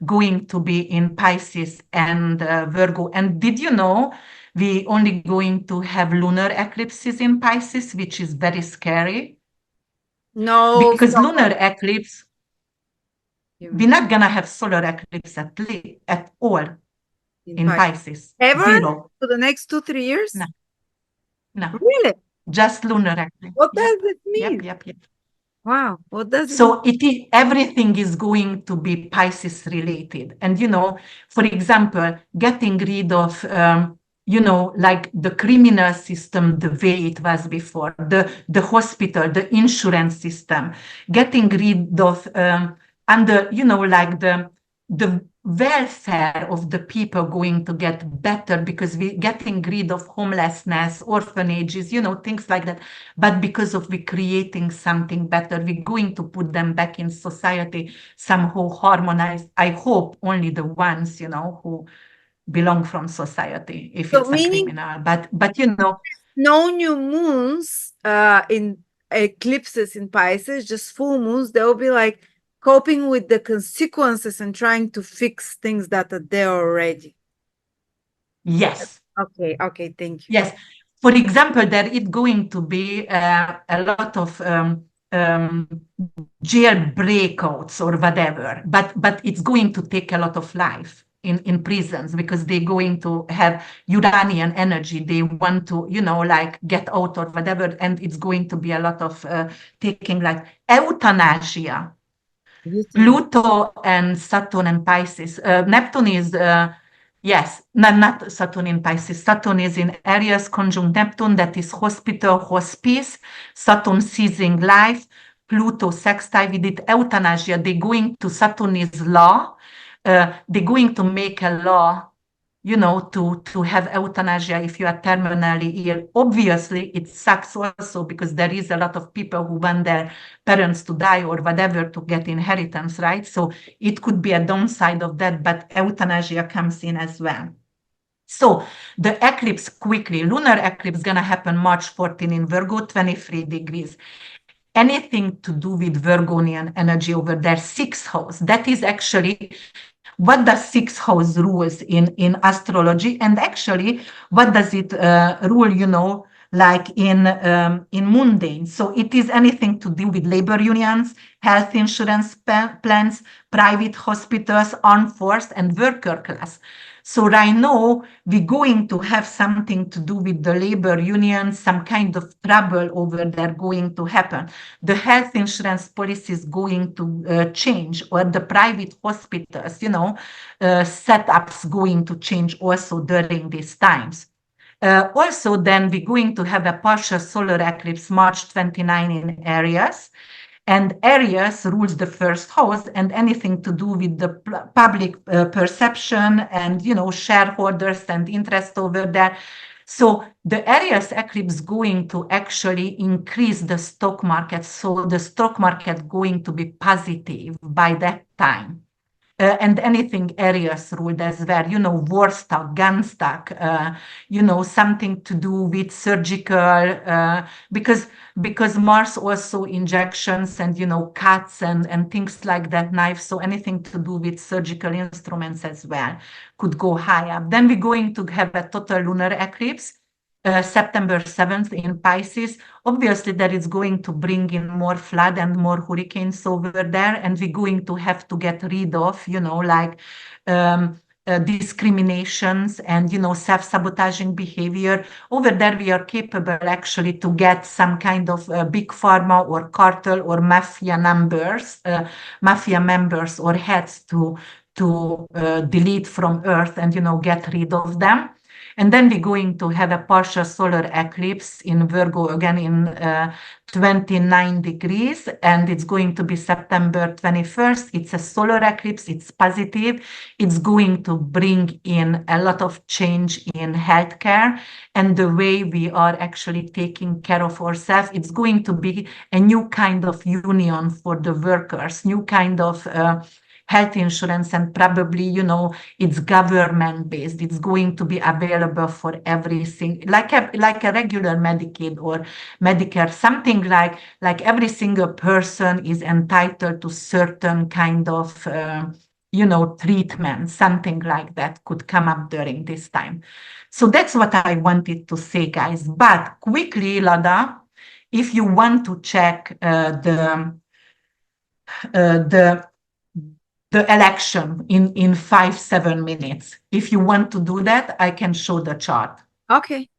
going to be in Pisces and Virgo. And did you know we only going to have lunar eclipses in Pisces, which is very scary? No, because lunar eclipse, we're not gonna have solar eclipse at all in Pisces. Ever? Zero. For the next 2-3 years? No. Really? Just lunar eclipse. What does it mean? Yep. Wow. What does it So everything is going to be Pisces related. And, for example, getting rid of, like the criminal system, the way it was before, the hospital, the insurance system, getting rid of like the welfare of the people going to get better because we're getting rid of homelessness, orphanages, things like that. But because of we creating something better, we're going to put them back in society, somehow harmonized. I hope only the ones, who belong from society, if So it's a criminal. But no new moons in eclipses in Pisces, just full moons, they'll be like coping with the consequences and trying to fix things that are there already. Yes. Okay, thank you. Yes. For example, there is going to be a lot of jail breakouts or whatever, but it's going to take a lot of life. in prisons because they're going to have Uranian energy. They want to, like get out or whatever. And it's going to be a lot of taking like euthanasia. Pluto and Saturn and Pisces. Neptune is, yes, not Saturn in Pisces. Saturn is in Aries conjunct Neptune, that is hospital, hospice. Saturn seizing life. Pluto sextile with it, euthanasia. They're going to, Saturn is law. They're going to make a law, to have euthanasia if you are terminally ill. Obviously, it sucks also because there is a lot of people who want their parents to die or whatever to get inheritance, right? So it could be a downside of that, but euthanasia comes in as well. So the eclipse quickly, lunar eclipse is going to happen March 14 in Virgo, 23 degrees. Anything to do with Virgonian energy over there, sixth house, that is actually what does sixth house rules in astrology, and actually what does it rule, like in mundane. So it is anything to do with labor unions, health insurance plans, private hospitals, armed force, and worker class. So right now, we're going to have something to do with the labor union, some kind of trouble over there going to happen. The health insurance policy is going to change, or the private hospitals, setups going to change also during these times. Also, then we're going to have a partial solar eclipse March 29 in Aries. And Aries rules the first house, and anything to do with the public perception and, shareholders and interest over there. So the Aries eclipse is going to actually increase the stock market. So the stock market going to be positive by that time. And anything Aries ruled as well, war stock, gun stock, something to do with surgical, because Mars also injections and, cuts and things like that, knives. So anything to do with surgical instruments as well could go high up. Then we're going to have a total lunar eclipse. September 7th in Pisces. Obviously, that is going to bring in more flood and more hurricanes over there, and we're going to have to get rid of, discriminations and, self-sabotaging behavior. Over there, we are capable actually to get some kind of big pharma or cartel or mafia members or heads to delete from Earth and, get rid of them. And then we're going to have a partial solar eclipse in Virgo again in 29 degrees, and it's going to be September 21st. It's a solar eclipse, it's positive. It's going to bring in a lot of change in healthcare and the way we are actually taking care of ourselves. It's going to be a new kind of union for the workers, new kind of health insurance, and probably, it's government based. It's going to be available for everything, like a regular Medicaid or Medicare, something like every single person is entitled to certain kind of, treatment, something like that could come up during this time. So that's what I wanted to say, guys. But quickly, Lada, if you want to check the election in 5-7 minutes. If you want to do that, I can show the chart. Okay.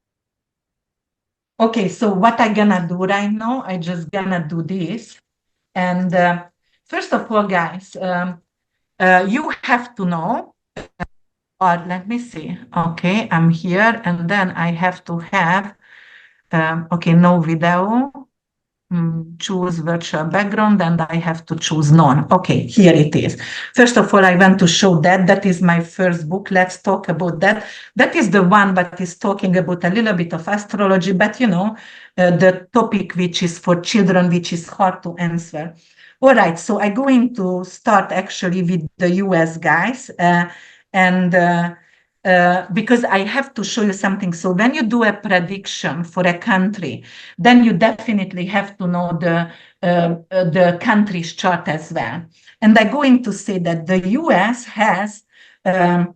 Okay, so what I'm gonna do right now, I just gonna do this. And first of all, guys, you have to know, or let me see. Okay, I'm here, and then I have to have, okay, no video. Choose virtual background, and I have to choose none. Okay, here it is. First of all, I want to show that is my first book. Let's talk about that. That is the one that is talking about a little bit of astrology, but the topic which is for children, which is hard to answer. All right, so I'm going to start actually with the US, guys, because I have to show you something. So when you do a prediction for a country, then you definitely have to know the country's chart as well. And I'm going to say that the US has the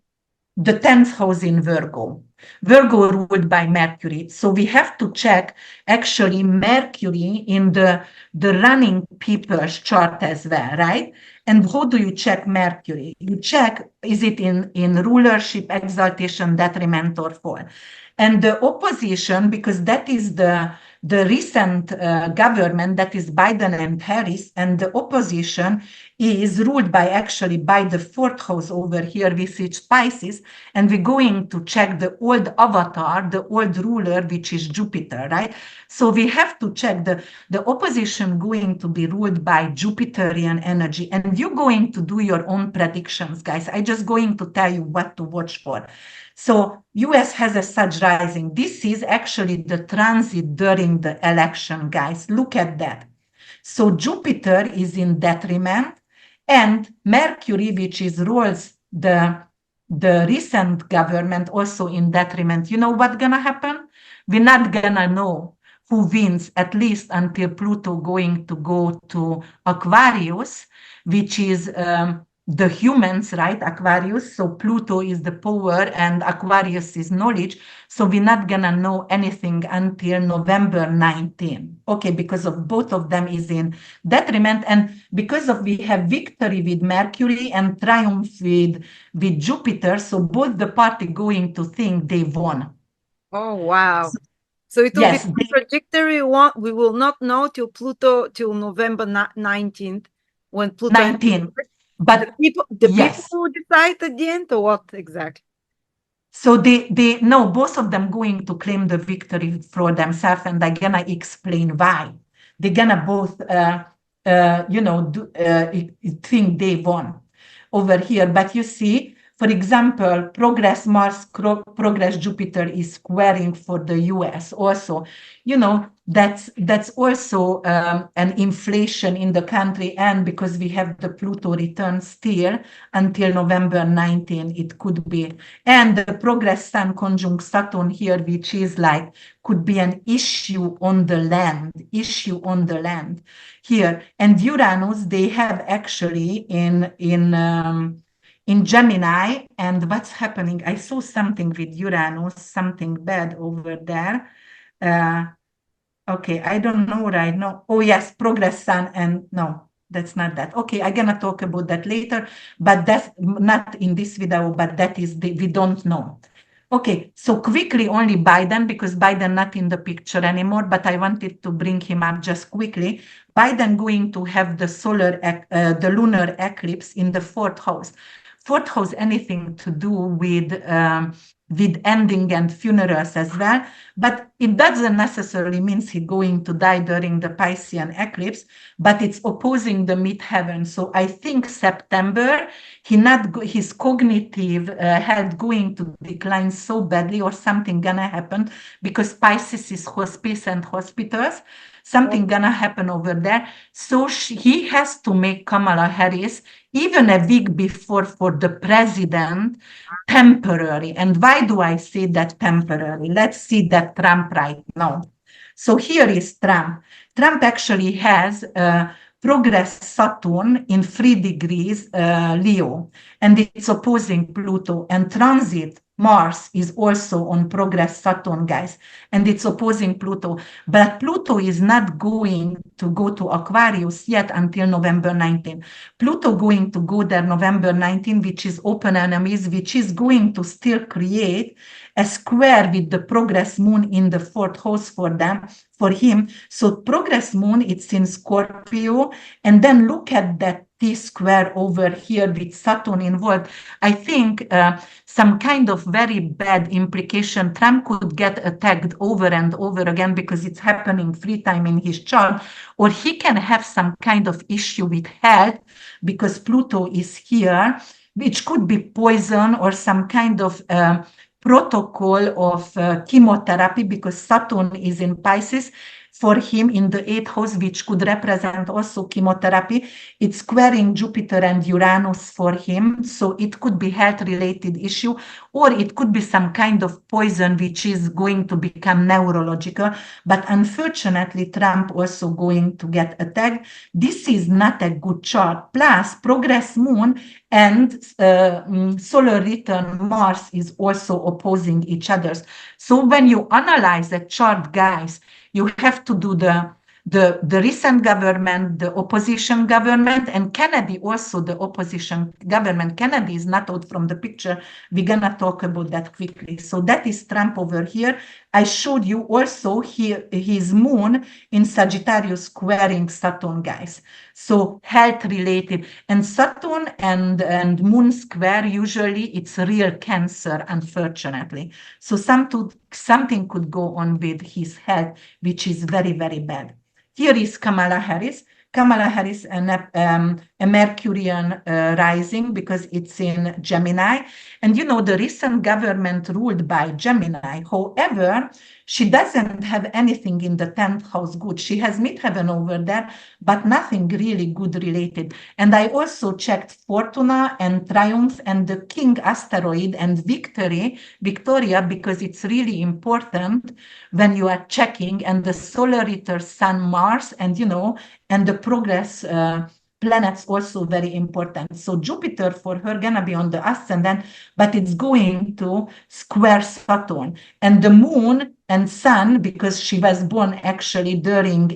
10th house in Virgo. Virgo ruled by Mercury. So we have to check actually Mercury in the running people's chart as well, right? And how do you check Mercury? You check, is it in rulership, exaltation, detriment, or fall? And the opposition, because that is the recent government, that is Biden and Harris, and the opposition is ruled by actually by the fourth house over here, which is Pisces, and we're going to check the old avatar, the old ruler, which is Jupiter, right? So we have to check the opposition going to be ruled by Jupiterian energy, and you're going to do your own predictions, guys. I'm just going to tell you what to watch for. So US has a Sag rising. This is actually the transit during the election, guys. Look at that. So Jupiter is in detriment, and Mercury, which is rules the recent government, also in detriment. You know what's gonna happen? We're not gonna know who wins, at least until Pluto going to go to Aquarius, which is the humans, right? Aquarius. So Pluto is the power and Aquarius is knowledge. So we're not gonna know anything until November 19. Okay, because of both of them is in detriment, and because of we have victory with Mercury and triumph with Jupiter. So both the party going to think they won. Oh, wow. So it will Yes, be contradictory. We will not know till Pluto, till November 19th, when Pluto 19. But the yes. people will decide at the end, or what exactly? So they no, both of them going to claim the victory for themselves, and they're gonna explain why. They're gonna both, think they won over here. But you see, for example, progress Mars, progress Jupiter is squaring for the US also. That's also an inflation in the country, and because we have the Pluto return still until November 19, it could be. And the progress Sun conjunct Saturn here, which is like, could be an issue on the land here. And Uranus, they have actually in Gemini, and what's happening? I saw something with Uranus, something bad over there. Okay, I don't know right now. Oh yes, progress Sun, and no, that's not that. Okay, I'm gonna talk about that later, but that's not in this video, but that is we don't know. Okay, so quickly only Biden, because Biden not in the picture anymore, but I wanted to bring him up just quickly. Biden going to have the lunar eclipse in the fourth house. Fourth house, anything to do with ending and funerals as well, but it doesn't necessarily mean he's going to die during the Piscean eclipse, but it's opposing the midheaven. So I think September, his cognitive health going to decline so badly, or something gonna happen, because Pisces is hospice and hospitals. Something gonna happen over there. So he has to make Kamala Harris even a week before for the president temporary. And why do I say that temporary? Let's see that Trump right now. So here is Trump. Trump actually has progress Saturn in 3 degrees Leo, and it's opposing Pluto, and transit Mars is also on progress Saturn, guys, and it's opposing Pluto. But Pluto is not going to go to Aquarius yet until November 19. Pluto going to go there November 19, which is open enemies, which is going to still create a square with the progress moon in the fourth house for him. So progress moon, it's in Scorpio, and then look at that T square over here with Saturn involved. I think some kind of very bad implication. Trump could get attacked over and over again because it's happening 3 times in his chart, or he can have some kind of issue with health because Pluto is here, which could be poison or some kind of protocol of chemotherapy, because Saturn is in Pisces for him in the 8th house, which could represent also chemotherapy. It's squaring Jupiter and Uranus for him. So it could be health-related issue, or it could be some kind of poison, which is going to become neurological. But unfortunately, Trump also going to get attacked. This is not a good chart. Plus, progress moon and solar return Mars is also opposing each other. So when you analyze a chart, guys, you have to do the recent government, the opposition government, and Kennedy also the opposition government. Kennedy is not out from the picture. We're gonna talk about that quickly. So that is Trump over here. I showed you also here his moon in Sagittarius squaring Saturn, guys. So health related, and Saturn and moon square, usually it's real Cancer, unfortunately. So something could go on with his health, which is very, very bad. Here is Kamala Harris. Kamala Harris, a Mercurian rising, because it's in Gemini. And you know, the recent government ruled by Gemini. However, she doesn't have anything in the 10th house good. She has midheaven over there, but nothing really good related. And I also checked Fortuna and Triumph and the King asteroid and Victoria, because it's really important when you are checking, and the solar return Sun, Mars, and you know, and the progress planets also very important. So Jupiter for her gonna be on the ascendant, but it's going to square Saturn, and the moon and sun, because she was born actually during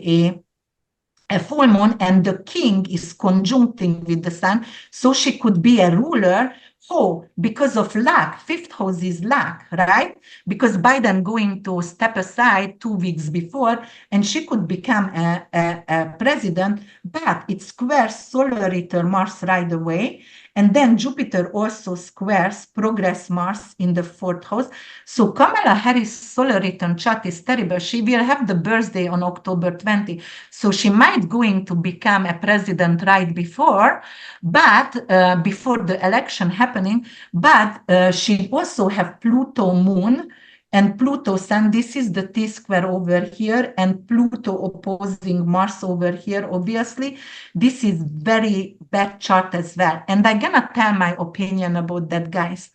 a full moon, and the king is conjuncting with the sun, so she could be a ruler. Oh, because of luck, fifth house is luck, right? Because Biden going to step aside 2 weeks before, and she could become a president, but it squares solar return Mars right away. And then Jupiter also squares progress Mars in the 4th house. So Kamala Harris solar return chart is terrible. She will have the birthday on October 20. So she might going to become a president right before, but before the election happening, but she also have Pluto moon and Pluto sun. This is the T-square over here, and Pluto opposing Mars over here. Obviously, this is very bad chart as well. And I'm gonna tell my opinion about that, guys.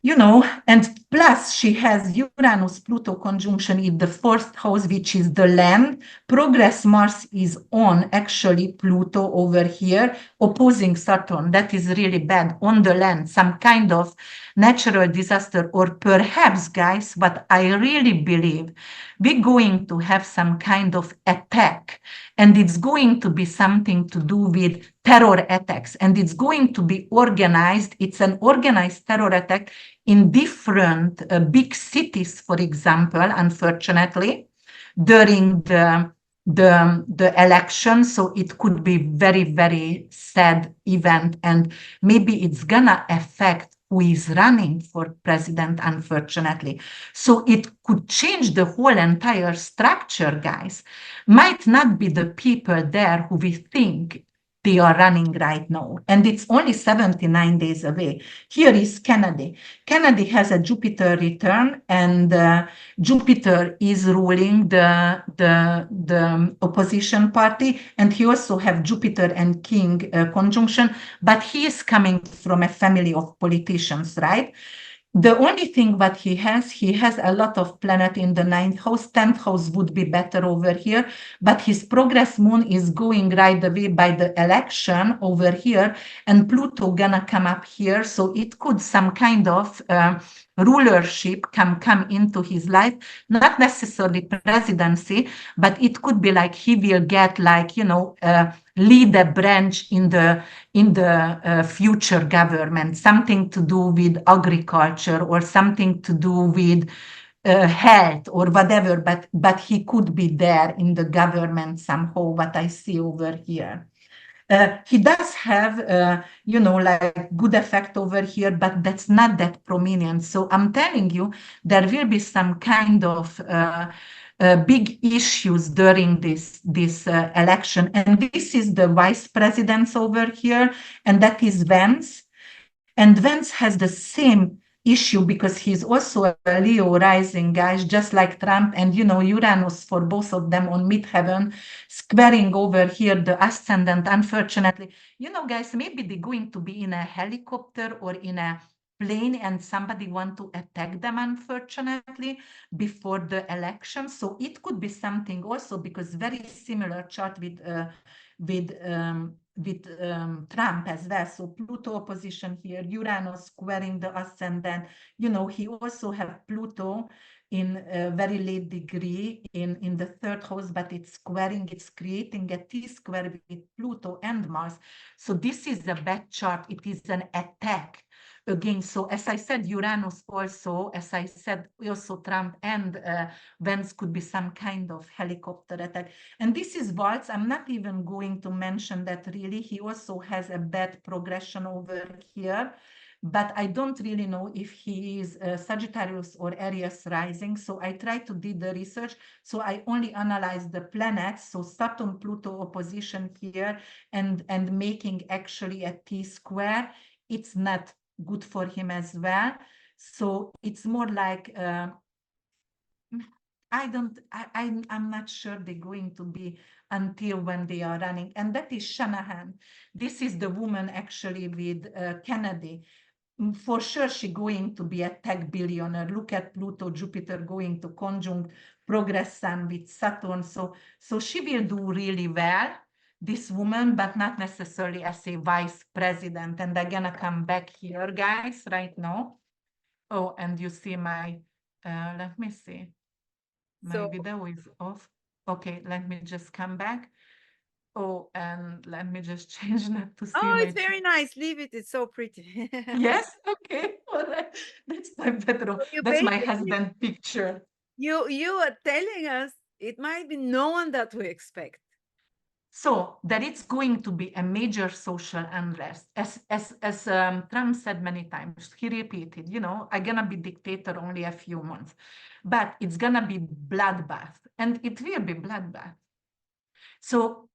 You know, and plus she has Uranus Pluto conjunction in the 4th house, which is the land. Progress Mars is on actually Pluto over here, opposing Saturn. That is really bad on the land, some kind of natural disaster, or perhaps, guys, what I really believe, we're going to have some kind of attack, and it's going to be something to do with terror attacks, and it's going to be organized. It's an organized terror attack in different big cities, for example, unfortunately, during the election. So it could be very, very sad event, and maybe it's gonna affect who is running for president, unfortunately. So it could change the whole entire structure, guys. Might not be the people there who we think they are running right now. And it's only 79 days away. Here is Kennedy. Kennedy has a Jupiter return, and Jupiter is ruling the opposition party, and he also have Jupiter and King conjunction, but he is coming from a family of politicians, right? The only thing that he has a lot of planet in the 9th house. 10th house would be better over here, but his progress moon is going right away by the election over here, and Pluto gonna come up here. So it could some kind of rulership come into his life, not necessarily presidency, but it could be like he will get, like, you know, lead a branch in the future government, something to do with agriculture or something to do with health or whatever, but he could be there in the government somehow, what I see over here. He does have, you know, like good effect over here, but that's not that prominent. So I'm telling you, there will be some kind of big issues during this election. And this is the vice presidents over here, and that is Vance. And Vance has the same issue because he's also a Leo rising, guys, just like Trump. And, you know, Uranus for both of them on midheaven, squaring over here the ascendant, unfortunately. You know, guys, maybe they're going to be in a helicopter or in a plane, and somebody want to attack them, unfortunately, before the election. So it could be something also, because very similar chart with Trump as well. So Pluto opposition here, Uranus squaring the ascendant. You know, he also have Pluto in a very late degree in the third house, but it's squaring, it's creating a T-square with Pluto and Mars. So this is a bad chart. It is an attack again. So as I said, Uranus also, as I said, also Trump and Vance could be some kind of helicopter attack. And this is Waltz. I'm not even going to mention that really. He also has a bad progression over here. But I don't really know if he is Sagittarius or Aries rising. So I try to do the research. So I only analyze the planets. So Saturn, Pluto opposition here and making actually a T-square. It's not good for him as well. So it's more like I'm not sure they're going to be until when they are running. And that is Shanahan. This is the woman actually with Kennedy. For sure, she's going to be a tech billionaire. Look at Pluto, Jupiter going to conjunct progress sun with Saturn. So she will do really well, this woman, but not necessarily as a vice president. And I'm gonna come back here, guys, right now. Oh, and you see my, let me see. My So, video is off. Okay, let me just come back. Oh, and let me just change that to see oh, my it's very nice. Leave it. It's so pretty. Yes, okay. All right. That's my bedroom. So you That's my basically husband picture. you are telling us it might be no one that we expect. So that it's going to be a major social unrest, as Trump said many times. He repeated, you know, I'm gonna be dictator only a few months, but it's gonna be bloodbath, and it will be bloodbath. So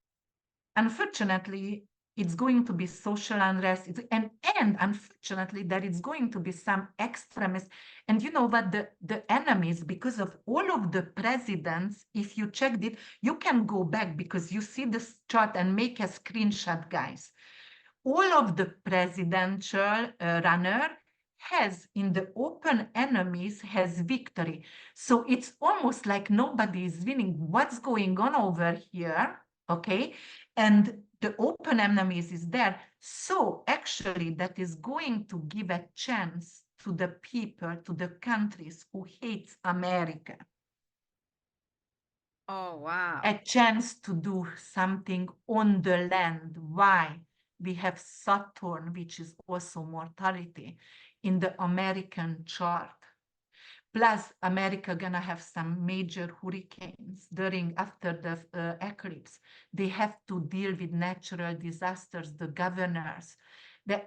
unfortunately, it's going to be social unrest. And unfortunately, there is going to be some extremists. And you know what? The enemies, because of all of the presidents, if you checked it, you can go back because you see this chart and make a screenshot, guys. All of the presidential runner has in the open enemies has victory. So it's almost like nobody is winning. What's going on over here? Okay. And the open enemies is there. So actually that is going to give a chance to the people, to the countries who hates America, Oh, wow. a chance to do something on the land. Why? We have Saturn, which is also mortality, in the American chart. Plus, America gonna have some major hurricanes after the eclipse. They have to deal with natural disasters, the governors.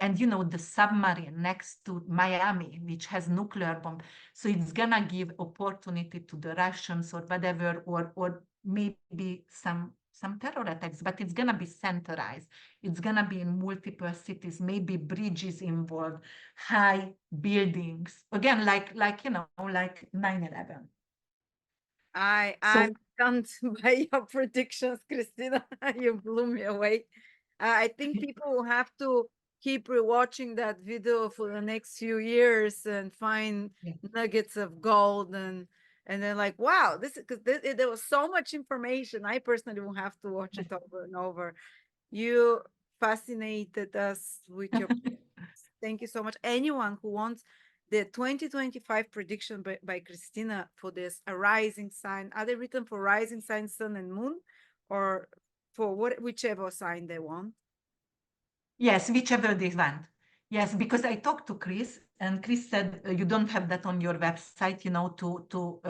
And you know, the submarine next to Miami, which has nuclear bomb. So it's gonna give opportunity to the Russians or whatever, or maybe some terror attacks, but it's gonna be centralized. It's gonna be in multiple cities, maybe bridges involved, high buildings. Again, like you know, like 9/11. I'm So stunned by your predictions, Krizstina. You blew me away. I think people will have to keep rewatching that video for the next few years and find yeah. nuggets of gold and then like, wow, this is because there was so much information. I personally will have to watch it over and over. You fascinated us with your thank you so much. Anyone who wants the 2025 prediction by Krizstina for this a rising sign, are they written for rising sign, sun and moon, or for whichever sign they want? Yes, whichever they want. Yes, because I talked to Chris, and Chris said you don't have that on your website, you know, to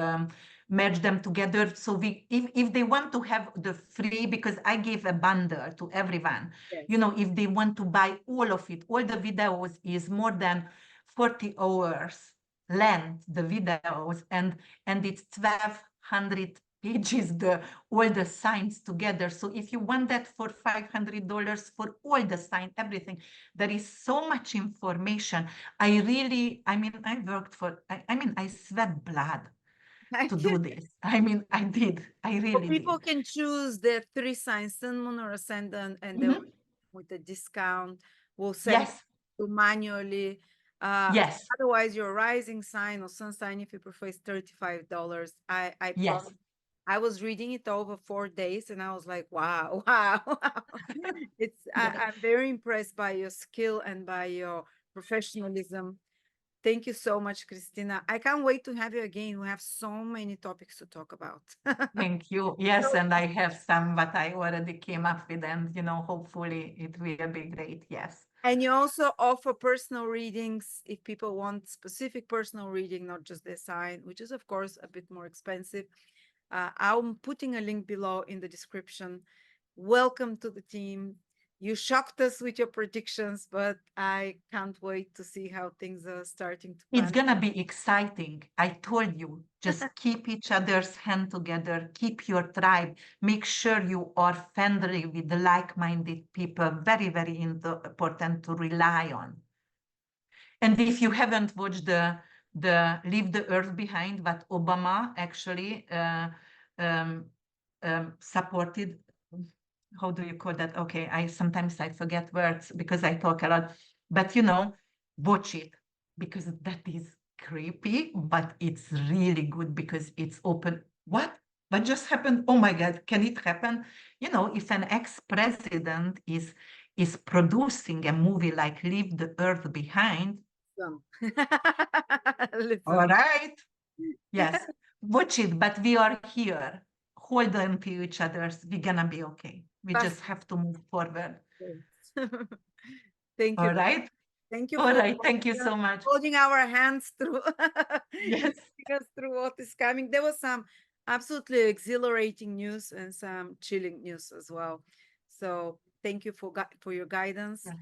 merge them together. So if they want to have the free, because I gave a bundle to everyone, you Yes. know, if they want to buy all of it, all the videos is more than 40 hours length, the videos, and it's 1,200 pages, all the signs together. So if you want that for $500 for all the sign, everything, there is so much information. I mean, I worked I sweat blood I to can, do this. I mean, I did. I so really people did. can choose the three signs, sun, moon, or ascendant, and they will Mhm. with the discount will send Yes, you manually. yes, Otherwise, your rising sign or sun sign, if you prefer, is $35. I yes. promise I was reading it over 4 days and I was like, wow, wow, wow. I'm very impressed by your skill and by your professionalism. Thank you so much, Krizstina. I can't wait to have you again. We have so many topics to talk about. Thank you. Yes, and I have some that I already came up with, and hopefully it will be great. Yes. And you also offer personal readings if people want specific personal reading, not just their sign, which is of course a bit more expensive. I'm putting a link below in the description. Welcome to the team. You shocked us with your predictions, but I can't wait to see how things are starting to It's pan. gonna be exciting. I told you, just keep each other's hand together, keep your tribe, make sure you are friendly with the like-minded people. Very, very important to rely on. And if you haven't watched the Leave the Earth Behind, that Obama actually supported, how do you call that? Okay, I sometimes I forget words because I talk a lot, but watch it because that is creepy, but it's really good because it's open. What just happened? Oh my God, can it happen? If an ex-president is producing a movie like Leave the Earth Behind. All right. Yes. Watch it, but we are here. Hold on to each other's. We're gonna be okay. We just have to move forward. Thank you. All right. Thank you All for right. Thank you so much. holding our hands through Yes. us through what is coming. There was some absolutely exhilarating news and some chilling news as well. So thank you for your guidance. Yeah.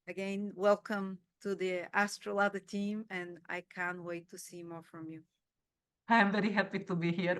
Again, welcome to the Astrolada team, and I can't wait to see more from you. I'm very happy to be here.